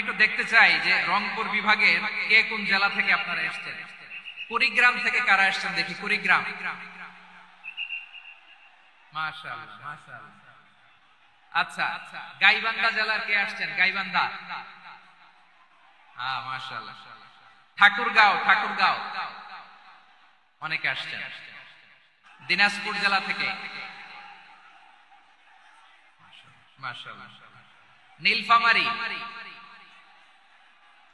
একটু দেখতে চাই যে রংপুর বিভাগের কে কোন জেলা থেকে আপনারা এসেছেন। কুড়িগ্রাম থেকে কারা এসেছেন দেখি। কুড়িগ্রাম, মাশাআল্লাহ মাশাআল্লাহ। আচ্ছা, গাইবান্ধা জেলার কে আসছেন? গাইবান্ধা, হ্যাঁ মাশাআল্লাহ। ঠাকুরগাঁও, ঠাকুরগাঁও অনেকে আসছেন। দিনাজপুর জেলা থেকে মাশাআল্লাহ। নীলফামারী,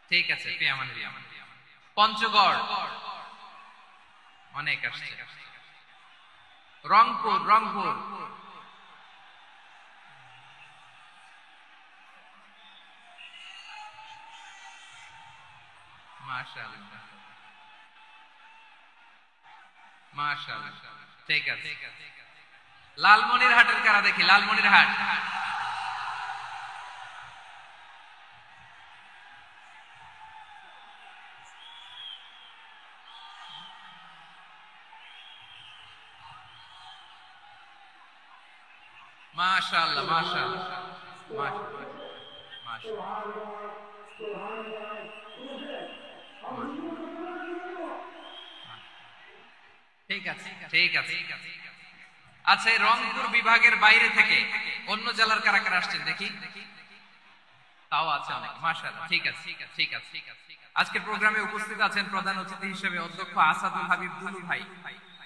ঠিক আছে, পঞ্চগড় অনেক আসছে। রংপুর, রংপুর মাশাআল্লাহ মাশাআল্লাহ, ঠিক আছে। লালমনিরহাটের কারা দেখি। লালমনিরহাট, মাশাআল্লাহ মাশাআল্লাহ মাশাআল্লাহ। ঠিক আছে ঠিক আছে। আচ্ছা, এই রংপুর বিভাগের বাইরে থেকে অন্য জেলার কারা কারা আসছেন দেখি। তাও আছে অনেক, মাশাআল্লাহ। ঠিক আছে ঠিক আছে। আজকের প্রোগ্রামে উপস্থিত আছেন প্রধান অতিথি হিসেবে অধ্যক্ষ আসাদুল হাবিব দুলু ভাই,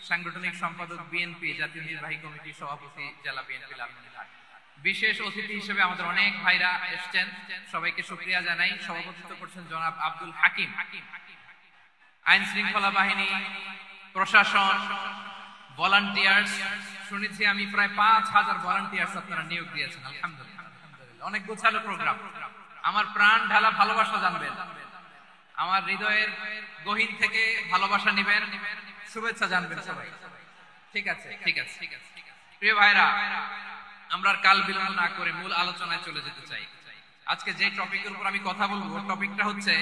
সাংগঠনিক সম্পাদক বিএনপি, জাতীয় নির্বাহী কমিটির সভাপতি জেলা বিএনপি লালমনিরহাট। বিশেষ অতিথি হিসেবে আমাদের অনেক ভাইরা এসেছেন, সবাইকে শুকরিয়া জানাই। সভাপতিত্ব করছেন জনাব আব্দুল হাকিম। আইন শৃঙ্খলা বাহিনী, প্রশাসন, ভলান্টিয়ার্স, শুনেছি আমি প্রায় ৫,০০০ ভলান্টিয়ার্স আপনারা নিয়োগ দিয়েছেন, আলহামদুলিল্লাহ। অনেক গোছালো প্রোগ্রাম। আমার প্রাণ ঢালা ভালোবাসা জানবেন, আমার হৃদয়ের গহীন থেকে ভালোবাসা নিবেন, শুভেচ্ছা জানবেন সবাই। ঠিক আছে ঠিক আছে। প্রিয় ভাইরা, আমরা আর কাল বিলম্ব না করে মূল আলোচনায় চলে যেতে চাই। আজকে যে টপিকের উপর আমি কথা বলবো, টপিকটা হচ্ছে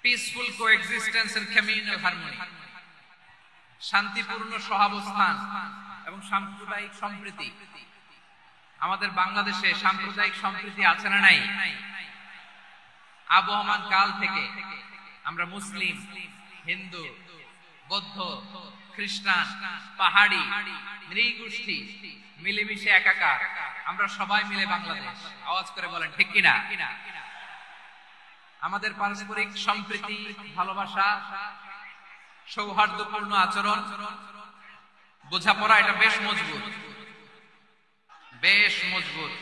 peaceful coexistence and communal harmony, শান্তিপূর্ণ সহাবস্থান এবং সাম্প্রদায়িক সম্প্রীতি। আমাদের বাংলাদেশে সাম্প্রদায়িক সম্প্রীতি আছে না নাই? আবহমান কাল থেকে আমরা মুসলিম, হিন্দু, বৌদ্ধ, খ্রিস্টান, পাহাড়ি, নৃগোষ্ঠী মিলেমিশে একাকার, আমরা সবাই মিলে বাংলাদেশ। আওয়াজ করে বলেন ঠিক কিনা? আমাদের পারস্পরিক সম্প্রীতি, ভালোবাসা, সৌহার্দ্যপূর্ণ আচরণ, বোঝাপড়া, এটা বেশ মজবুত, বেশ মজবুত।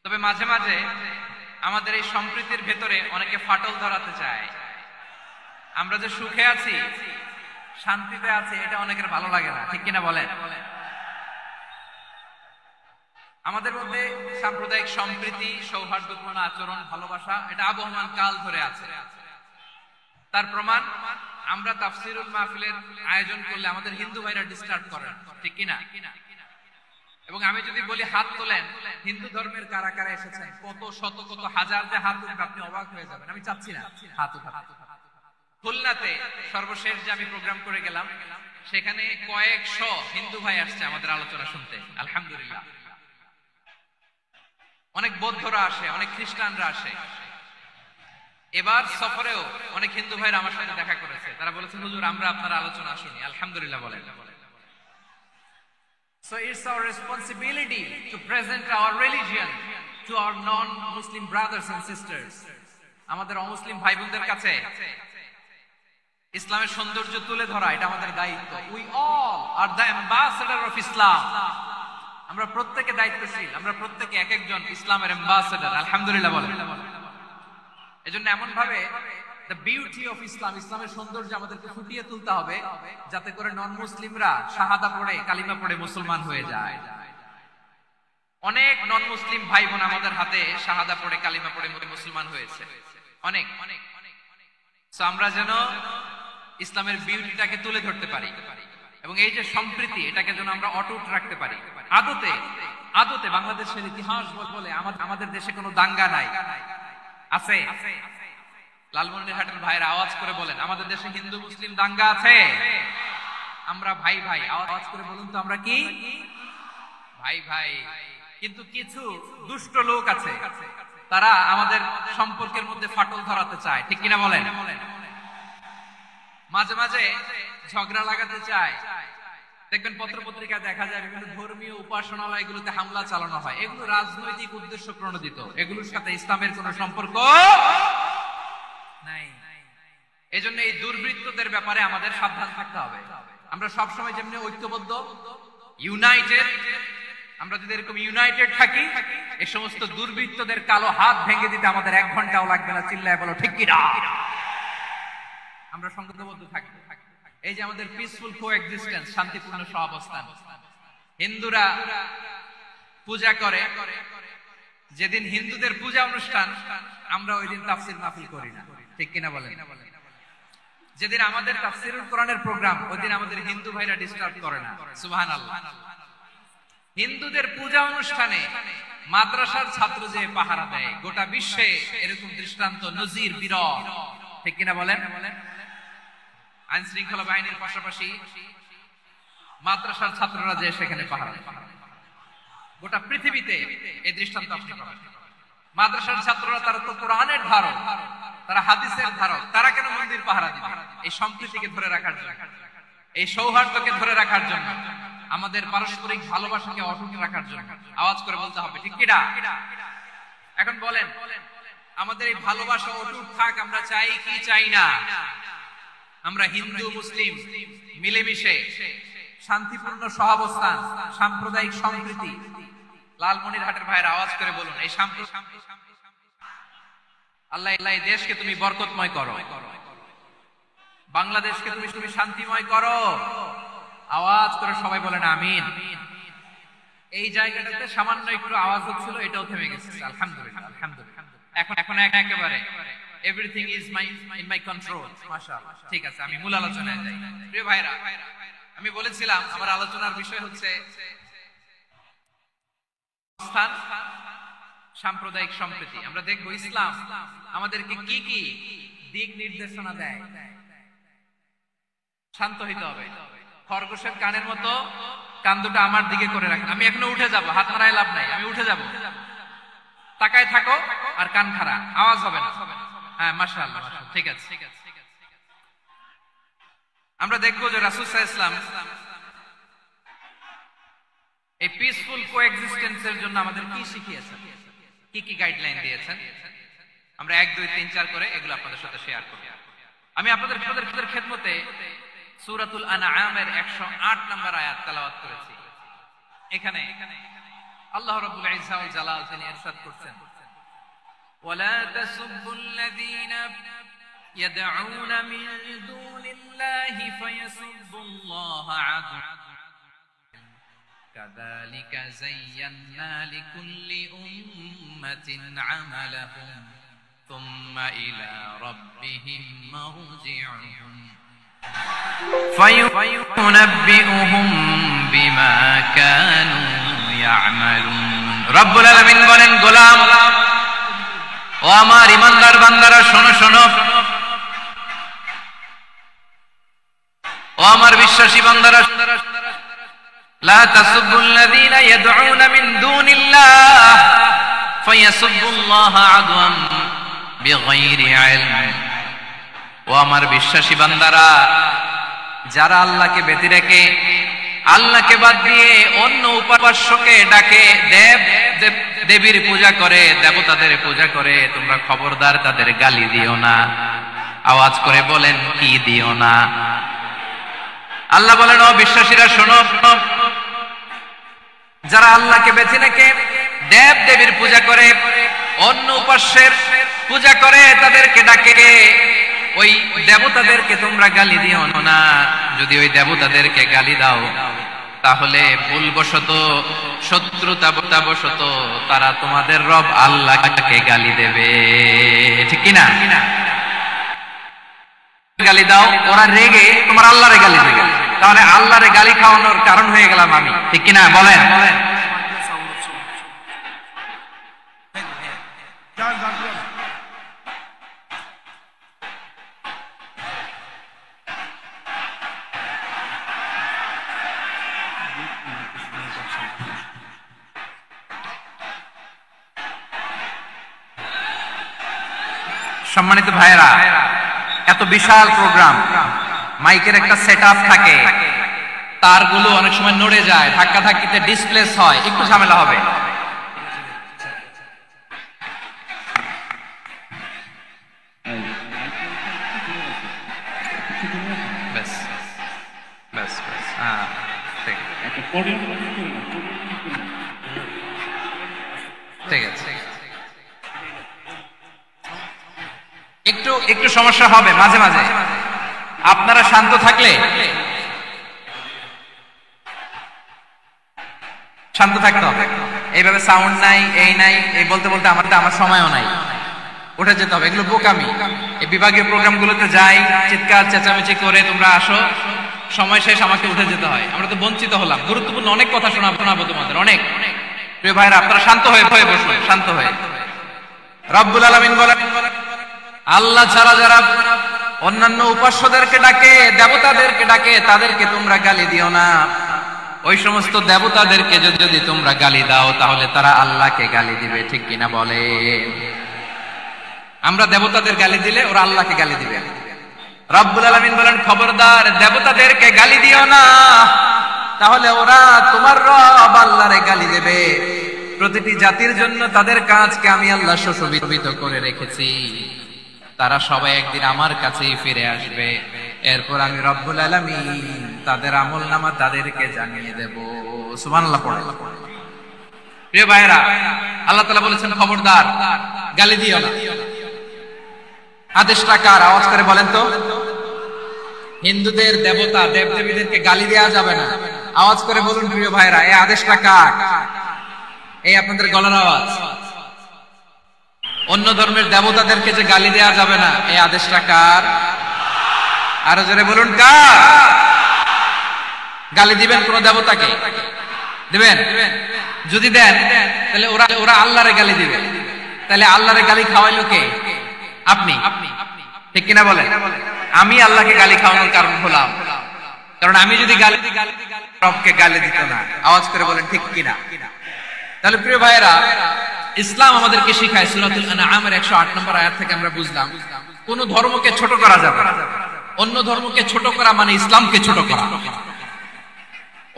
তবে মাঝে মাঝে আমাদের এই সম্প্রীতির ভেতরে অনেকে ফাটল ধরাতে চায়। আমরা যে সুখে আছি, শান্তিতে আছি, এটা অনেকের ভালো লাগে না, ঠিক কিনা বলেন? আমাদের মধ্যে সাম্প্রদায়িক সম্প্রীতি, সৌহার্দ্যপূর্ণ আচরণ, ভালোবাসা, এটা আবহমান কাল ধরে আছে। তার প্রমাণ, আমরা তাফসিরুল মাহফিলের আয়োজন করলে আমাদের হিন্দু ভাইরা ডিস্টার্ব করেন, ঠিক কিনা? এবং আমি যদি বলি হাত তোলেন, হিন্দু ধর্মের কারা কারা এসেছেন, কত শত কত হাজার যে হাত উঠবে, আপনি অবাক হয়ে যাবেন। আমি চাচ্ছি না হাত উঠাতে। খুলনাতে সর্বশেষ যে আমি প্রোগ্রাম করে গেলাম, সেখানে কয়েকশ হিন্দু ভাই আসছে আমাদের আলোচনা শুনতে, আলহামদুলিল্লাহ। অনেক বৌদ্ধরা আসে, অনেক খ্রিস্টানরা আসে। এবার সফরেও অনেক হিন্দু ভাইরা আমার সাথে দেখা করেছে, তারা বলেছেন হুজুর আমরা আপনার আলোচনা শুনি, আলহামদুলিল্লাহ বলেন। So it's our responsibility to present our religion to our non-Muslim brothers and sisters. আমাদের অমুসলিম ভাই বোনদের কাছে ইসলামের সৌন্দর্য তুলে ধরা, এটা আমাদের দায়িত্ব। We all are the ambassador of Islam. আমরা প্রত্যেকে দায়িত্বশীল, আমরা প্রত্যেকে এক একজন ইসলামের অ্যাম্বাসেডর, আলহামদুলিল্লাহ বলেন। এজন্য এমন ভাবে the beauty of Islam, ইসলামের সৌন্দর্য আমাদেরকে ফুটিয়ে তুলতে হবে, যাতে করে নন মুসলিমরা শাহাদা পড়ে, কালিমা পড়ে মুসলমান হয়ে যায়। অনেক নন মুসলিম ভাই বোন আমাদের হাতে শাহাদা পড়ে, কালিমা পড়ে মুসলমান হয়েছে, অনেক। সো আমরা যেন ইসলামের বিউটিটাকে তুলে ধরতে পারি, এবং এই যে সম্প্রীতি, এটাকে যেন আমরা অটুট রাখতে পারি। আদতে বাংলাদেশের ইতিহাস বলে আমাদের দেশে কোনো দাঙ্গা নাই, আছে? লালমনিরহাটের ভাইরা আওয়াজ করে বলেন, আমাদের দেশে হিন্দু মুসলিম দাঙ্গা আছে? আমরা ভাই ভাই, আওয়াজ করে বলুন তো, আমরা কি ভাই ভাই? কিন্তু কিছু দুষ্ট লোক আছে তারা আমাদের সম্পর্কের মধ্যে ফাটল ধরাতে চায়, ঠিক কিনা বলেন? মাঝে মাঝে ঝগড়া লাগাতে চায়। দেখবেন পত্র পত্রিকায় দেখা যায় বিভিন্ন ধর্মীয় উপাসনালয়গুলোতে হামলা চালানো হয়। এগুলো রাজনৈতিক উদ্দেশ্য প্রণোদিত, এগুলোর সাথে ইসলামের কোনো সম্পর্ক নাই। এজন্য এই দুর্বৃত্তদের ব্যাপারে আমাদের সাবধান থাকতে হবে। আমরা সবসময় যেমনি ঐক্যবদ্ধ, ইউনাইটেড, আমরা যদি এরকম ইউনাইটেড থাকি, এই সমস্ত দুর্বৃত্তদের কালো হাত ভেঙে দিতে আমাদের 1 ঘন্টাও লাগবে না। চিল্লায় বলো ঠিক কিনা? আমরা সংঘবদ্ধ থাকবো। এই যে আমাদের পিসফুল কোএক্সিস্টেন্স, শান্তিপূর্ণ সহাবস্থান। হিন্দুরা পূজা করে, যেদিন হিন্দুদের পূজা অনুষ্ঠান আমরা ওই দিন তাফসীর মাহফিল করি না, ঠিক কিনা বলেন? যেদিন আমাদের তাফসীরুল কোরআনের প্রোগ্রাম, ওই দিন আমাদের হিন্দু ভাইরা ডিস্টার্ব করে না। সুবহানাল্লাহ। হিন্দুদের পূজা অনুষ্ঠানে মাদ্রাসার ছাত্র যে পাহারা দেয়, গোটা বিশ্বে এরকম দৃষ্টান্ত নজির বিরল, ঠিক কিনা বলেন? আইন শৃঙ্খলা বাহিনীর পাশাপাশি মাদ্রাসার ছাত্ররা যে সেখানে পাহারা দেয়, গোটা পৃথিবীতে এই দৃষ্টান্ত আপনি পাবেন। মাদ্রাসার ছাত্ররা, তারা তো কোরআনের ধারক, তারা হাদিসের ধারক, তারা কেন মন্দির পাহারা দিবে? এই সম্প্রীতিকে ধরে রাখার জন্য, এই সৌহার্দ্যকে ধরে রাখার জন্য, আমাদের পারস্পরিক ভালোবাসাকে অটুট রাখার জন্য। আওয়াজ করে বলতে হবে ঠিক কিনা? এখন বলেন, আমাদের এই ভালোবাসা অটুট থাক আমরা চাই কি চাই না? আমরা হিন্দু মুসলিম মিলেমিশে শান্তিপূর্ণ সহাবস্থান, সাম্প্রদায়িক সম্প্রীতি। লালমনিরহাটের ভাইয়ের আওয়াজ করে বলুন, এই আল্লাহ এই দেশকে তুমি বরকতময় করো, বাংলাদেশকে তুমি শান্তিময় করো। আওয়াজ করে সবাই বলেন আমিন। এই জায়গাটাতে সামান্য একটু আওয়াজ হচ্ছিল, এটাও থেমে গেছে। আলহামদুলিল্লাহ, আলহামদুলিল্লাহ। এখন একেবারে everything is in my control. মাশাআল্লাহ। ঠিক আছে, আমি মূল আলোচনায় যাই। প্রিয় ভাইরা, আমি বলেছিলাম আমার আলোচনার বিষয় হচ্ছে স্থান, সাম্প্রদায়িক সম্প্রীতি। আমরা দেখবো ইসলাম আমাদেরকে কি কি দিক নির্দেশনা দেয়। শান্ত হইতে হবে। খরগোশের কানের মতো কান দুটো আমার দিকে করে রাখেন। আমি এখনো উঠে যাব, হাত নাড়ায় লাভ নাই, আমি উঠে যাব। তাকায় থাকো আর কান খাড়া, আওয়াজ হবে না। হ্যাঁ, মাশাআল্লাহ, ঠিক আছে। আমরা দেখবো যে রাসূল সাল্লাল্লাহু আলাইহি ওয়াসাল্লাম এই পিসফুল কোএক্সিস্টেন্সের জন্য আমাদের কি শিখিয়েছেন, কি কি গাইডলাইন দিয়েছেন। আমরা 1, 2, 3, 4 করে এগুলো আপনাদের সাথে শেয়ার করব। আমি আপনাদের খেদমতে সূরাতুল আনআমের 108 নম্বর আয়াত তেলাওয়াত করেছি। এখানে আল্লাহ রাব্বুল ইজ্জা ওয়াল জালাল তিনি ইরশাদ করছেন, ওয়ালা তাসুবুল্লাযীনা ইয়াদউনা মিন দুনিল্লাহি ফায়াসুবুল্লাহা আদওয়ান কাযালিকা যায়্যান্না লিকুল্লি উম্মাতিন আমালাহুম থুম্মা ইলা রাব্বিহিম মারজিউহুম ফায়ুনাব্বিউহুম বিমা কানু ইয়ামালুন। রব্বুল আলামিন বলেন, গোলাম ও আমার ইমানদার বান্দারা, শোনো শোনো, ও আমার বিশ্বাসী বান্দারা, লা তাসুবুল্লাযীনা ইয়াদউনা মিন দুনিল্লাহ ফায়াসুবুল্লাহা আদওয়ান বিগাইরি ইলম। ও আমার বিশ্বাসী বান্দারা, যারা আল্লাহকে ব্যতি রেখে, আল্লাহকে বাদ দিয়ে অন্য উপাস্যকে ডাকে, দেবীর পূজা করে, দেবতাদের পূজা করে, তোমরা খবরদার তাদের গালি দিও না। আওয়াজ করে বলেন, কি দিও না? আল্লাহ বলেন, ও বিশ্বাসীরা শোনো, যারা আল্লাহকে বেছে রেখে দেব দেবীর পূজা করে, অন্য উপাস্যের পূজা করে, তাদেরকে ডাকে, ওই দেবতাদেরকে তোমরা গালি দিও না। যদি ওই দেবতাদেরকে গালি দাও, তাহলে ভুলবশত, শত্রুতাবশত তারা তোমাদের রব আল্লাহকে গালি দেবে, ঠিক কিনা? গালি দাও, ওরা রেগে তোমার আল্লাহরে গালি দেবে, তাহলে আল্লাহরে গালি খাওয়ানোর কারণ হয়ে গেলাম আমি, ঠিক কিনা বলেন? সম্মানিত ভাইয়েরা, এত বিশাল প্রোগ্রাম, মাইকের একটা সেটআপ থাকে, তারগুলো অনেক সময় নড়ে যায়, ধাক্কা ধাক্কিতে ডিসপ্লেস হয়, একটু ঝামেলা হবে। ঠিক আছে, একটু একটু সমস্যা হবে মাঝে মাঝে, আপনারা শান্ত থাকলে, শান্ত থাকতে হবে। এইভাবে সাউন্ড নাই, এই নাই, এই বলতে বলতে আমার সময়ও নাই, উঠে যেতে হবে, এগুলো বোকামি। এই বিভাগীয় প্রোগ্রামগুলোতে যাই, চিৎকার চেঁচামেচি করে তোমরা আসো, সময় শেষ, আমাকে উঠে যেতে হয়, আমরা তো বঞ্চিত হলাম। গুরুত্বপূর্ণ অনেক কথা শোনাবো তোমাদের, অনেক। প্রিয় ভাইরা, আপনারা শান্ত হয়ে বসুন, শান্ত হয়ে। রব্বুল আলামিন বলেন, আল্লাহ ছাড়া যারা অন্যান্য উপাস্যদেরকে ডাকে, দেবতাদেরকে ডাকে, তাদেরকে তোমরা গালি দিও না। ওই সমস্ত দেবতাদেরকে যদি তোমরা গালি দাও, তাহলে তারা আল্লাহকে গালি দিবে, ঠিক কিনা বলে? আমরা দেবতাদের গালি দিলে ওরা আল্লাহকে গালি দিবে। রব্বুল আলামিন বলেন, খবরদার দেবতাদেরকে গালি দিও না, তাহলে ওরা তোমার রব আল্লাহরে গালি দেবে। প্রতিটি জাতির জন্য তাদের কাজকে আমি আল্লাহ সুশোভিত করে রেখেছি, তারা সবাই একদিন আমার কাছেই ফিরে আসবে। এরপর আমি রব্বুল আলামিন তাদের আমলনামা তাদেরকে জানিয়ে দেব। সুবহানাল্লাহ পড়ে। প্রিয় ভাইরা, আল্লাহ তাআলা বলেছেন, খবরদার গালি দিও না। আদেশটা কার? আওয়াজ করে বলেন তো। হিন্দুদের দেবতা দেবদেবীদেরকে গালি দেওয়া যাবে না। আওয়াজ করে বলুন প্রিয় ভাইরা, এই আদেশটা কার? এই আপনাদের গলার আওয়াজ। অন্য ধর্মের দেবতাদেরকে যে গালি দেওয়া যাবে না, এই আদেশটা কার? আরো জোরে বলুন, কার? গালি দিবেন কোন দেবতাকে? দিবেন? যদি দেন, তাহলে ওরা আল্লাহরে গালি দিবে। তাহলে আল্লাহরে গালি খাওয়াইলো কে? আপনি, ঠিক কিনা বলেন? আমি আল্লাহকে গালি খাওয়ানোর কারণ হলাম, কারণ আমি যদি গালি দিই, রবকে গালি দিত না। আওয়াজ করে বলেন ঠিক কিনা? তাহলে প্রিয় ভাইয়েরা, ইসলাম আমাদেরকে শিখায়, সূরাতুল আনআমের 108 নম্বর আয়াত থেকে আমরা বুঝলাম, কোন ধর্মকে ছোট করা যাবে না। অন্য ধর্মকে ছোট করা মানে ইসলামকে ছোট করা।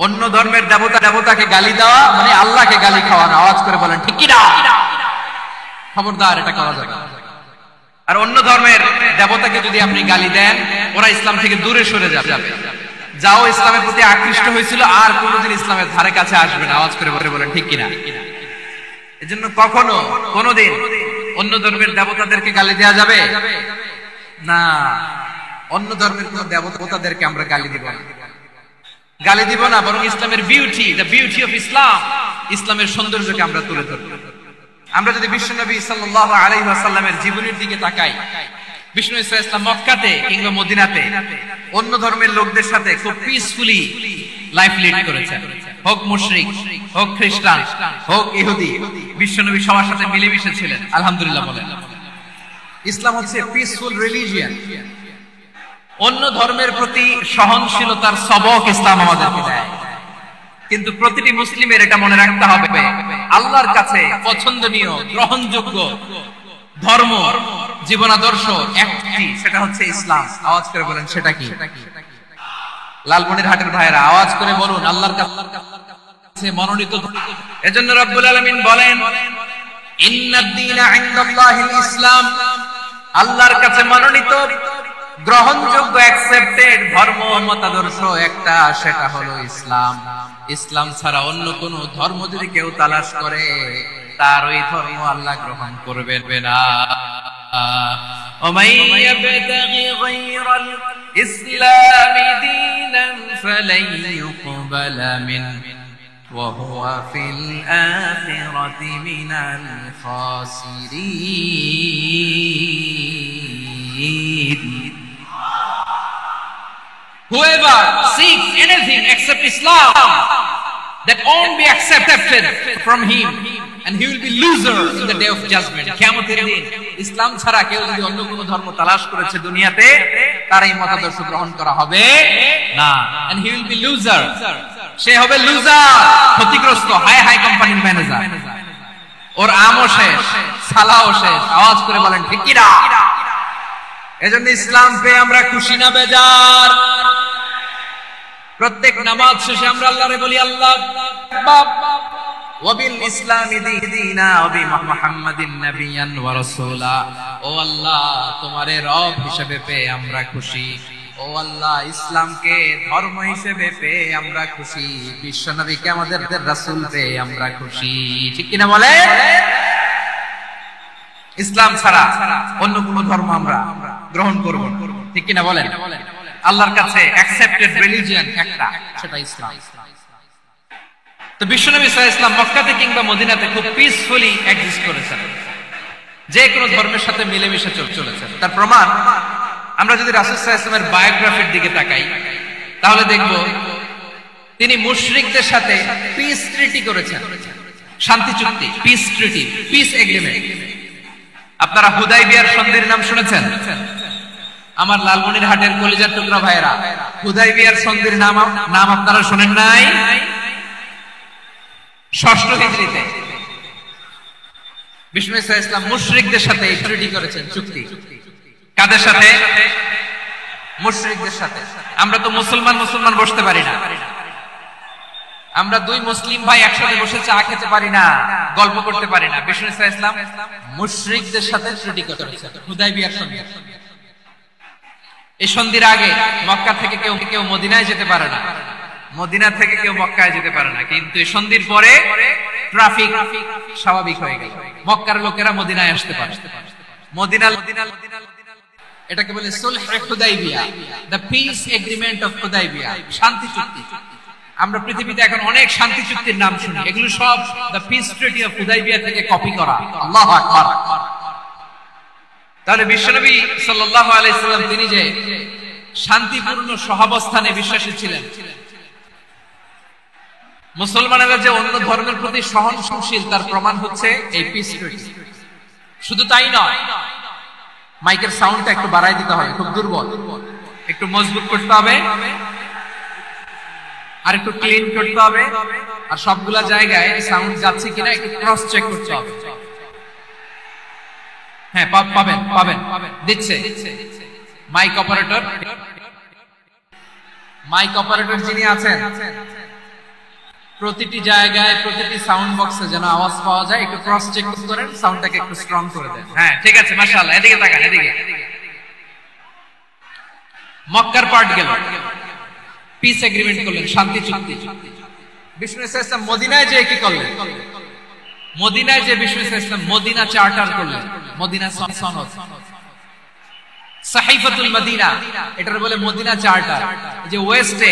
অন্য ধর্মের দেবতাকে গালি দেওয়া মানে আল্লাহকে গালি খাওয়ানো। আওয়াজ করে বলেন ঠিক কিনা? খবরদার, এটা করা যাবে না। আর অন্য ধর্মের দেবতাকে যদি আপনি গালি দেন, ওরা ইসলাম থেকে দূরে সরে যাবে। যাও ইসলামের প্রতি আকৃষ্ট হয়েছিল, আর কোনোদিন ইসলামের ধারে কাছে আসবে না। আওয়াজ করে বলেন ঠিক কিনা? এজন্য কখনো কোনোদিন অন্য ধর্মের দেবতাদেরকে গালি দেওয়া যাবে না। অন্য ধর্মের কোন দেবতাদেরকে আমরা গালি দিব না, বরং ইসলামের beauty, the beauty of Islam, ইসলামের সৌন্দর্যকে আমরা তুলে ধরব। আমরা যদি বিশ্বনবী সাল্লাল্লাহু আলাইহি ওয়াসাল্লামের জীবনের দিকে তাকাই, বিষ্ণু ইসলাম মক্কাতে কিংবা মদিনাতে অন্য ধর্মের লোকদের সাথে খুব পিসফুলি লাইফ লিড করেছেন। হোক মুশরিক, হোক খ্রিস্টান, হোক ইহুদি, বিশ্বনবী সবার সাথে মিলেমিশে ছিলেন। আলহামদুলিল্লাহ বলেন। ইসলাম হচ্ছে পিসফুল রিলিজিয়ন। অন্য ধর্মের প্রতি সহনশীলতার সবক ইসলাম আমাদেরকে দেয়। কিন্তু প্রতিটি মুসলিমের এটা মনে রাখতে হবে, আল্লাহর কাছে পছন্দনীয়, গ্রহণযোগ্য ধর্ম, জীবনাদর্শ একটি, সেটা হচ্ছে ইসলাম। আওয়াজ করে বলেন, সেটা কি? লালমনিরহাটের ভাইয়েরা, আওয়াজ করে বলুন, আল্লাহর কাছে মনোনীত। এজন্য রব্বুল আলামিন বলেন, ইন্নাদ-দীনা ইনদাল্লাহিল ইসলাম, আল্লাহর কাছে মনোনীত, গ্রহণযোগ্য, অ্যাকসেপ্টেড ধর্ম মতাদর্শ একটা, সেটা হলো ইসলাম। ইসলাম ছাড়া অন্য কোন ধর্ম যদি কেউ তালাশ করে, তার ওই ধর্ম আল্লাহ গ্রহণ করবে না। ওমাই ইয়াবতাগি গায়রাল ইসলামি দীনান ফালাই ইউকবালা মিন ওয়া হুয়া ফিল আখিরাতি মিনাল খাসিরিন। Whoever seeks anything except Islam, that won't be accepted from him, and he will be loser in the day of judgment. কিয়ামতের দিন ইসলাম ছাড়া কেউ যদি অন্য কোনো ধর্ম তালাশ করেছে দুনিয়াতে, তার এই মতাদর্শ গ্রহণ করা হবে না, and he will be loser. সে হবে লুজার, ক্ষতিগ্রস্ত, হাই কোম্পানির ম্যানেজার। ওর আমও শেষ, সালাও শেষ। আওয়াজ করে বলেন ঠিক কিনা? এজন্য ইসলাম পেয়ে আমরা খুশি না বেজার? প্রত্যেক নামাজ শেষে আমরা আল্লাহরে বলি আল্লাহ ওয়াবিল ইসলামি দীনা ওয়াবি মুহাম্মাদিন নাবিয়ান ওয়া রাসূলা। ও আল্লাহ, তোমারে রব হিসেবে পেয়ে আমরা খুশি। ও আল্লাহ, ইসলামকে ধর্ম হিসেবে পেয়ে আমরা খুশি। বিশ্ব নবীকে আমাদের রাসূল পেয়ে আমরা খুশি। ঠিক কিনা বলে? ইসলাম ছাড়া অন্য কোন ধর্ম আমরা গ্রহণ করব না। ঠিক কিনা বলেন? আল্লাহর কাছে অ্যাকসেপ্টেড রিলিজিয়ন একটা, সেটা ইসলাম। তো বিশ্বনবী সাল্লাল্লাহু আলাইহি ওয়াসাল্লাম মক্কাতে কিংবা মদিনাতে খুব পিসফুলি এক্সিস্ট করেছেন, যে কোনো ধর্মের সাথে মিলেমিশে চলেছেন। তার প্রমাণ আমরা যদি রাসূল সাল্লাল্লাহু আলাইহি ওয়াসাল্লামের বায়োগ্রাফির দিকে তাকাই, তাহলে দেখব তিনি মুশরিকদের সাথে পিস ট্রিটি করেছেন, শান্তি চুক্তি, পিস ট্রিটি, পিস এগ্রিমেন্ট। আপনারা হুদাইবিয়ার সন্ধির নাম শুনেছেন? আমার লালমনিরহাটের কলিজার টুকরা ভাইরা, হুদাইবিয়ার সন্ধির নাম আপনারা শুনেন নাই? ষষ্ঠ হিজরিতে বিষ্ণু সাল্লাল্লাহু আলাইহি ওয়াসাল্লাম মুশরিকদের সাথে ট্রিটি করেছেন, চুক্তি। কাদের সাথে? মুশরিকদের সাথে। আমরা তো মুসলমান বসতে পারি না। আমরা দুই মুসলিম ভাই একসাথে বসে চা খেতে পারি না, গল্প করতে পারি না। বিষ্ণু সাল্লাল্লাহু আলাইহি ওয়াসাল্লাম মুশরিকদের সাথে ট্রিটি করেছেন, হুদাইবিয়ার সন্ধি। এই সন্ধির আগে মক্কা থেকে কেউ মদিনায় যেতে পারে না, মদিনা থেকে কেউ মক্কায় যেতে পারে না। কিন্তু এই সন্ধির পরে ট্রাফিক স্বাভাবিক হয়ে গেল, মক্কার লোকেরা মদিনায় আসতে পারে। মদিনা এটাকে বলে সুলহ Hudaybiyyah, the peace agreement of Hudaybiyyah, শান্তি চুক্তি। আমরা পৃথিবীতে এখন অনেক শান্তি চুক্তির নাম শুনি, এগুলো সব the piece treaty of Hudaibiya থেকে কপি করা। আল্লাহু আকবার। তাহলে বিশ্বনবী সাল্লাল্লাহু আলাইহি সাল্লাম তিনি যে শান্তিপূর্ণ সহাবস্থানে বিশ্বাসী ছিলেন, মুসলমানেরা যে অন্য ধর্মের প্রতি সহনশীল, তার প্রমাণ হচ্ছে এই পিস ট্রিটি। শুধু তাই নয়, মাইকের সাউন্ডটা একটু বাড়াই দিতে হবে, খুব দুর্বল, একটু মজবুত করতে হবে, আর একটু ক্লিন করতে হবে, আর সবগুলা জায়গায় সাউন্ড যাচ্ছে কিনা একটু ক্রস চেক করতে হবে। হ্যাঁ, পাবেন দিচ্ছে মাইক অপারেটর যিনি আছেন, প্রতিটি জায়গায় প্রতিটি সাউন্ড বক্সে যেন আওয়াজ পাওয়া যায়, একটু ক্রস চেক করেন, সাউন্ডটাকে একটু স্ট্রং করে দেন। হ্যাঁ, ঠিক আছে, মাশাআল্লাহ। এদিকে তাকান, এদিকে। মক্কার পার্ট গেল, পিস এগ্রিমেন্ট করলেন, শান্তি চুক্তি। বিষ্ণু সাল্লাল্লাহু আলাইহি ওয়াসাল্লাম মদিনায় যে কি করলেন? মদিনায় যে বিষ্ণু সাল্লাল্লাহু আলাইহি ওয়াসাল্লাম মদিনা চার্টার করলেন, মদিনা সনদ, সাহিফাতুল মদিনা, এটার বলে মদিনা চার্টার। যে ওয়েস্টে,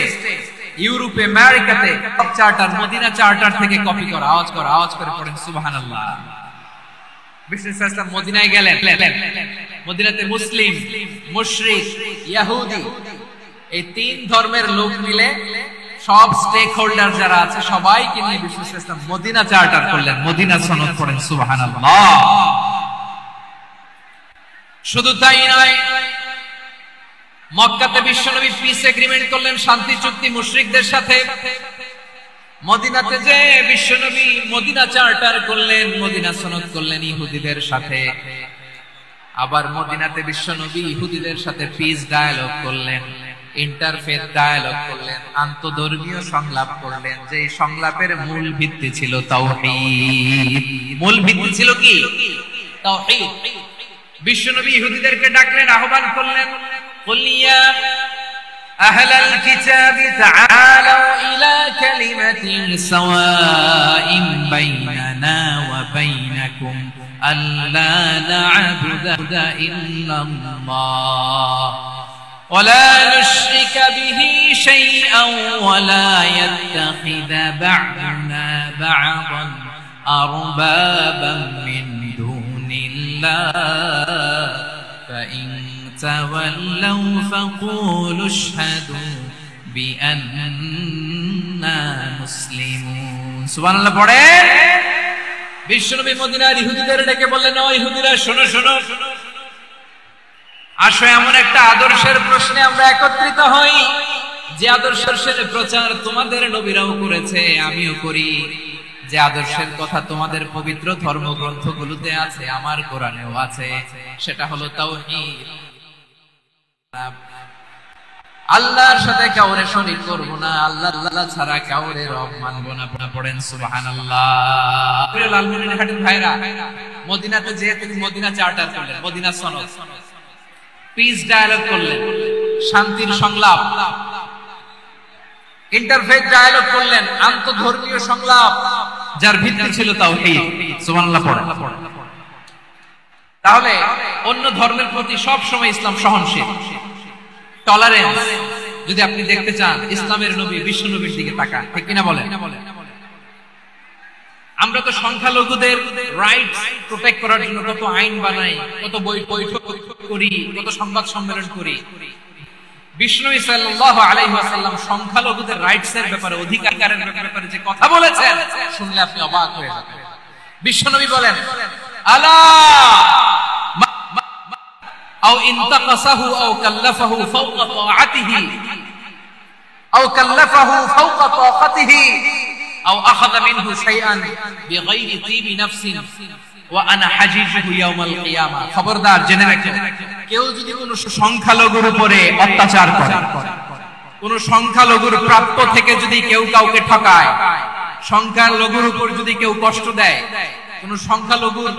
ইউরোপে, আমেরিকাতে সব চার্টার মদিনা চার্টার থেকে কপি করা। আওয়াজ করে পড়েন সুবহানাল্লাহ। বিষ্ণু সাল্লাল্লাহু আলাইহি ওয়াসাল্লাম মদিনায় গেলেন, মদিনাতে মুসলিম, মুশরিক, ইহুদি, এই তিন ধর্মের লোক মিলে সব স্টেক হোল্ডার যারা আছে সবাইকে নিয়ে বিষ্ণু সাল্লাল্লাহু আলাইহি ওয়াসাল্লাম মদিনা চার্টার করলেন, মদিনা সনদ পড়েন সুবহানাল্লাহ। শুধু তাই নয়, মক্কাতে বিশ্বনবী পিস এগ্রিমেন্ট করলেন, শান্তি চুক্তি মুশরিকদের সাথে। মদিনাতে যে বিশ্বনবী মদিনা চার্টার করলেন, মদিনা সনদ করলেন ইহুদিদের সাথে। আবার মদিনাতে বিশ্বনবী ইহুদিদের সাথে পিস ডায়ালগ করলেন, ইন্টারফেথ ডায়ালগ করলেন, আন্তধর্মীয় সংলাপ করলেন। যে সংলাপের মূল ভিত্তি ছিল তাওহীদ। মূল ভিত্তি ছিল কি? তাওহীদ। বিশ্বনবী ইহুদিদেরকে ডাকলেন, আহ্বান করলেন, قل يا أهل الكتاب تعالوا إلى كلمة سواء بيننا وبينكم ألا نعبد إلا الله ولا نشرك به شيئا ولا يتخذ بعضنا بعضا أربابا من دون الله فإن تولوا فقولوا اشهدوا بأننا مسلمون। সুবহানাল্লাহ পড়ে। বিশ্বনবী মদিনার ইহুদিদের ডেকে বললেন, ও ইহুদিরা, শোনো, আসো এমন একটা আদর্শের প্রশ্নে আমরা একত্রিত হই, যে আদর্শের প্রচার তোমাদের নবীরাও করেছে, আমিও করি, যে আদর্শের কথা তোমাদের পবিত্র ধর্মগ্রন্থগুলোতে আছে, আমার কোরআনেও আছে, সেটা হলো তাওহীদ। আল্লাহর সাথে কাউরে শরীক করব না, আল্লাহ ছাড়া কাউরে রব মানব না। পড়েন সুবহানাল্লাহ। প্রিয় লালমনিরহাটের ভাইরা, মদিনাতে যে তিনি মদিনা চার্টার করলেন, মদিনা সনদ, পিস ডায়ালগ করলেন, শান্তির সংলাপ, ইন্টারফেথ ডায়ালগ করলেন, আন্তঃধর্মীয় সংলাপ, যার ভিত্তি ছিল তাওহীদ। সুবহানাল্লাহ পড়েন। তাহলে অন্য ধর্মের প্রতি সব সময় ইসলাম সহনশীল, টলারেন্স। যদি আপনি দেখতে চান ইসলামের নবী বিশ্ব নবীর দিকে তাকান, ঠিক কিনা বলেন? আমরা তো সংখ্যালঘুদের রাইটস প্রোটেক্ট করার জন্য কত আইন বানাই, কত বৈঠক করি, কত সংবাদ সম্মেলন করি। বিষ্ণু সাল্লাল্লাহু আলাইহি ওয়াসাল্লাম সংখ্যালঘুদের রাইটস এর ব্যাপারে, অধিকারের ব্যাপারে যে কথা বলেছেন, শুনলে আপনি অবাক হয়ে যাবেন। বিশ্বনবী বলেন, আলা আও ইনতাকাসাহু আও কাল্লাফাহু ফাওকা তাআতিহি আও কাল্লাফাহু ফাওকা তাকাতিহি আও আখাযা মিনহু শাইআন বিগাইরি তিবি নাফসিন ওয়া আনা হাজিজুহু ইয়াউমাল কিয়ামা। খবরদার, জেনে রাখুন, কেউ যদি কোন সংখ্যালঘুর উপরে অত্যাচার করে, কোন সংখ্যালঘুর প্রাপ্য থেকে যদি কেউ কাউকে ঠকায়, সংখ্যালঘুর উপর যদি কেউ কষ্ট দেয়, কোন সংখ্যালঘুর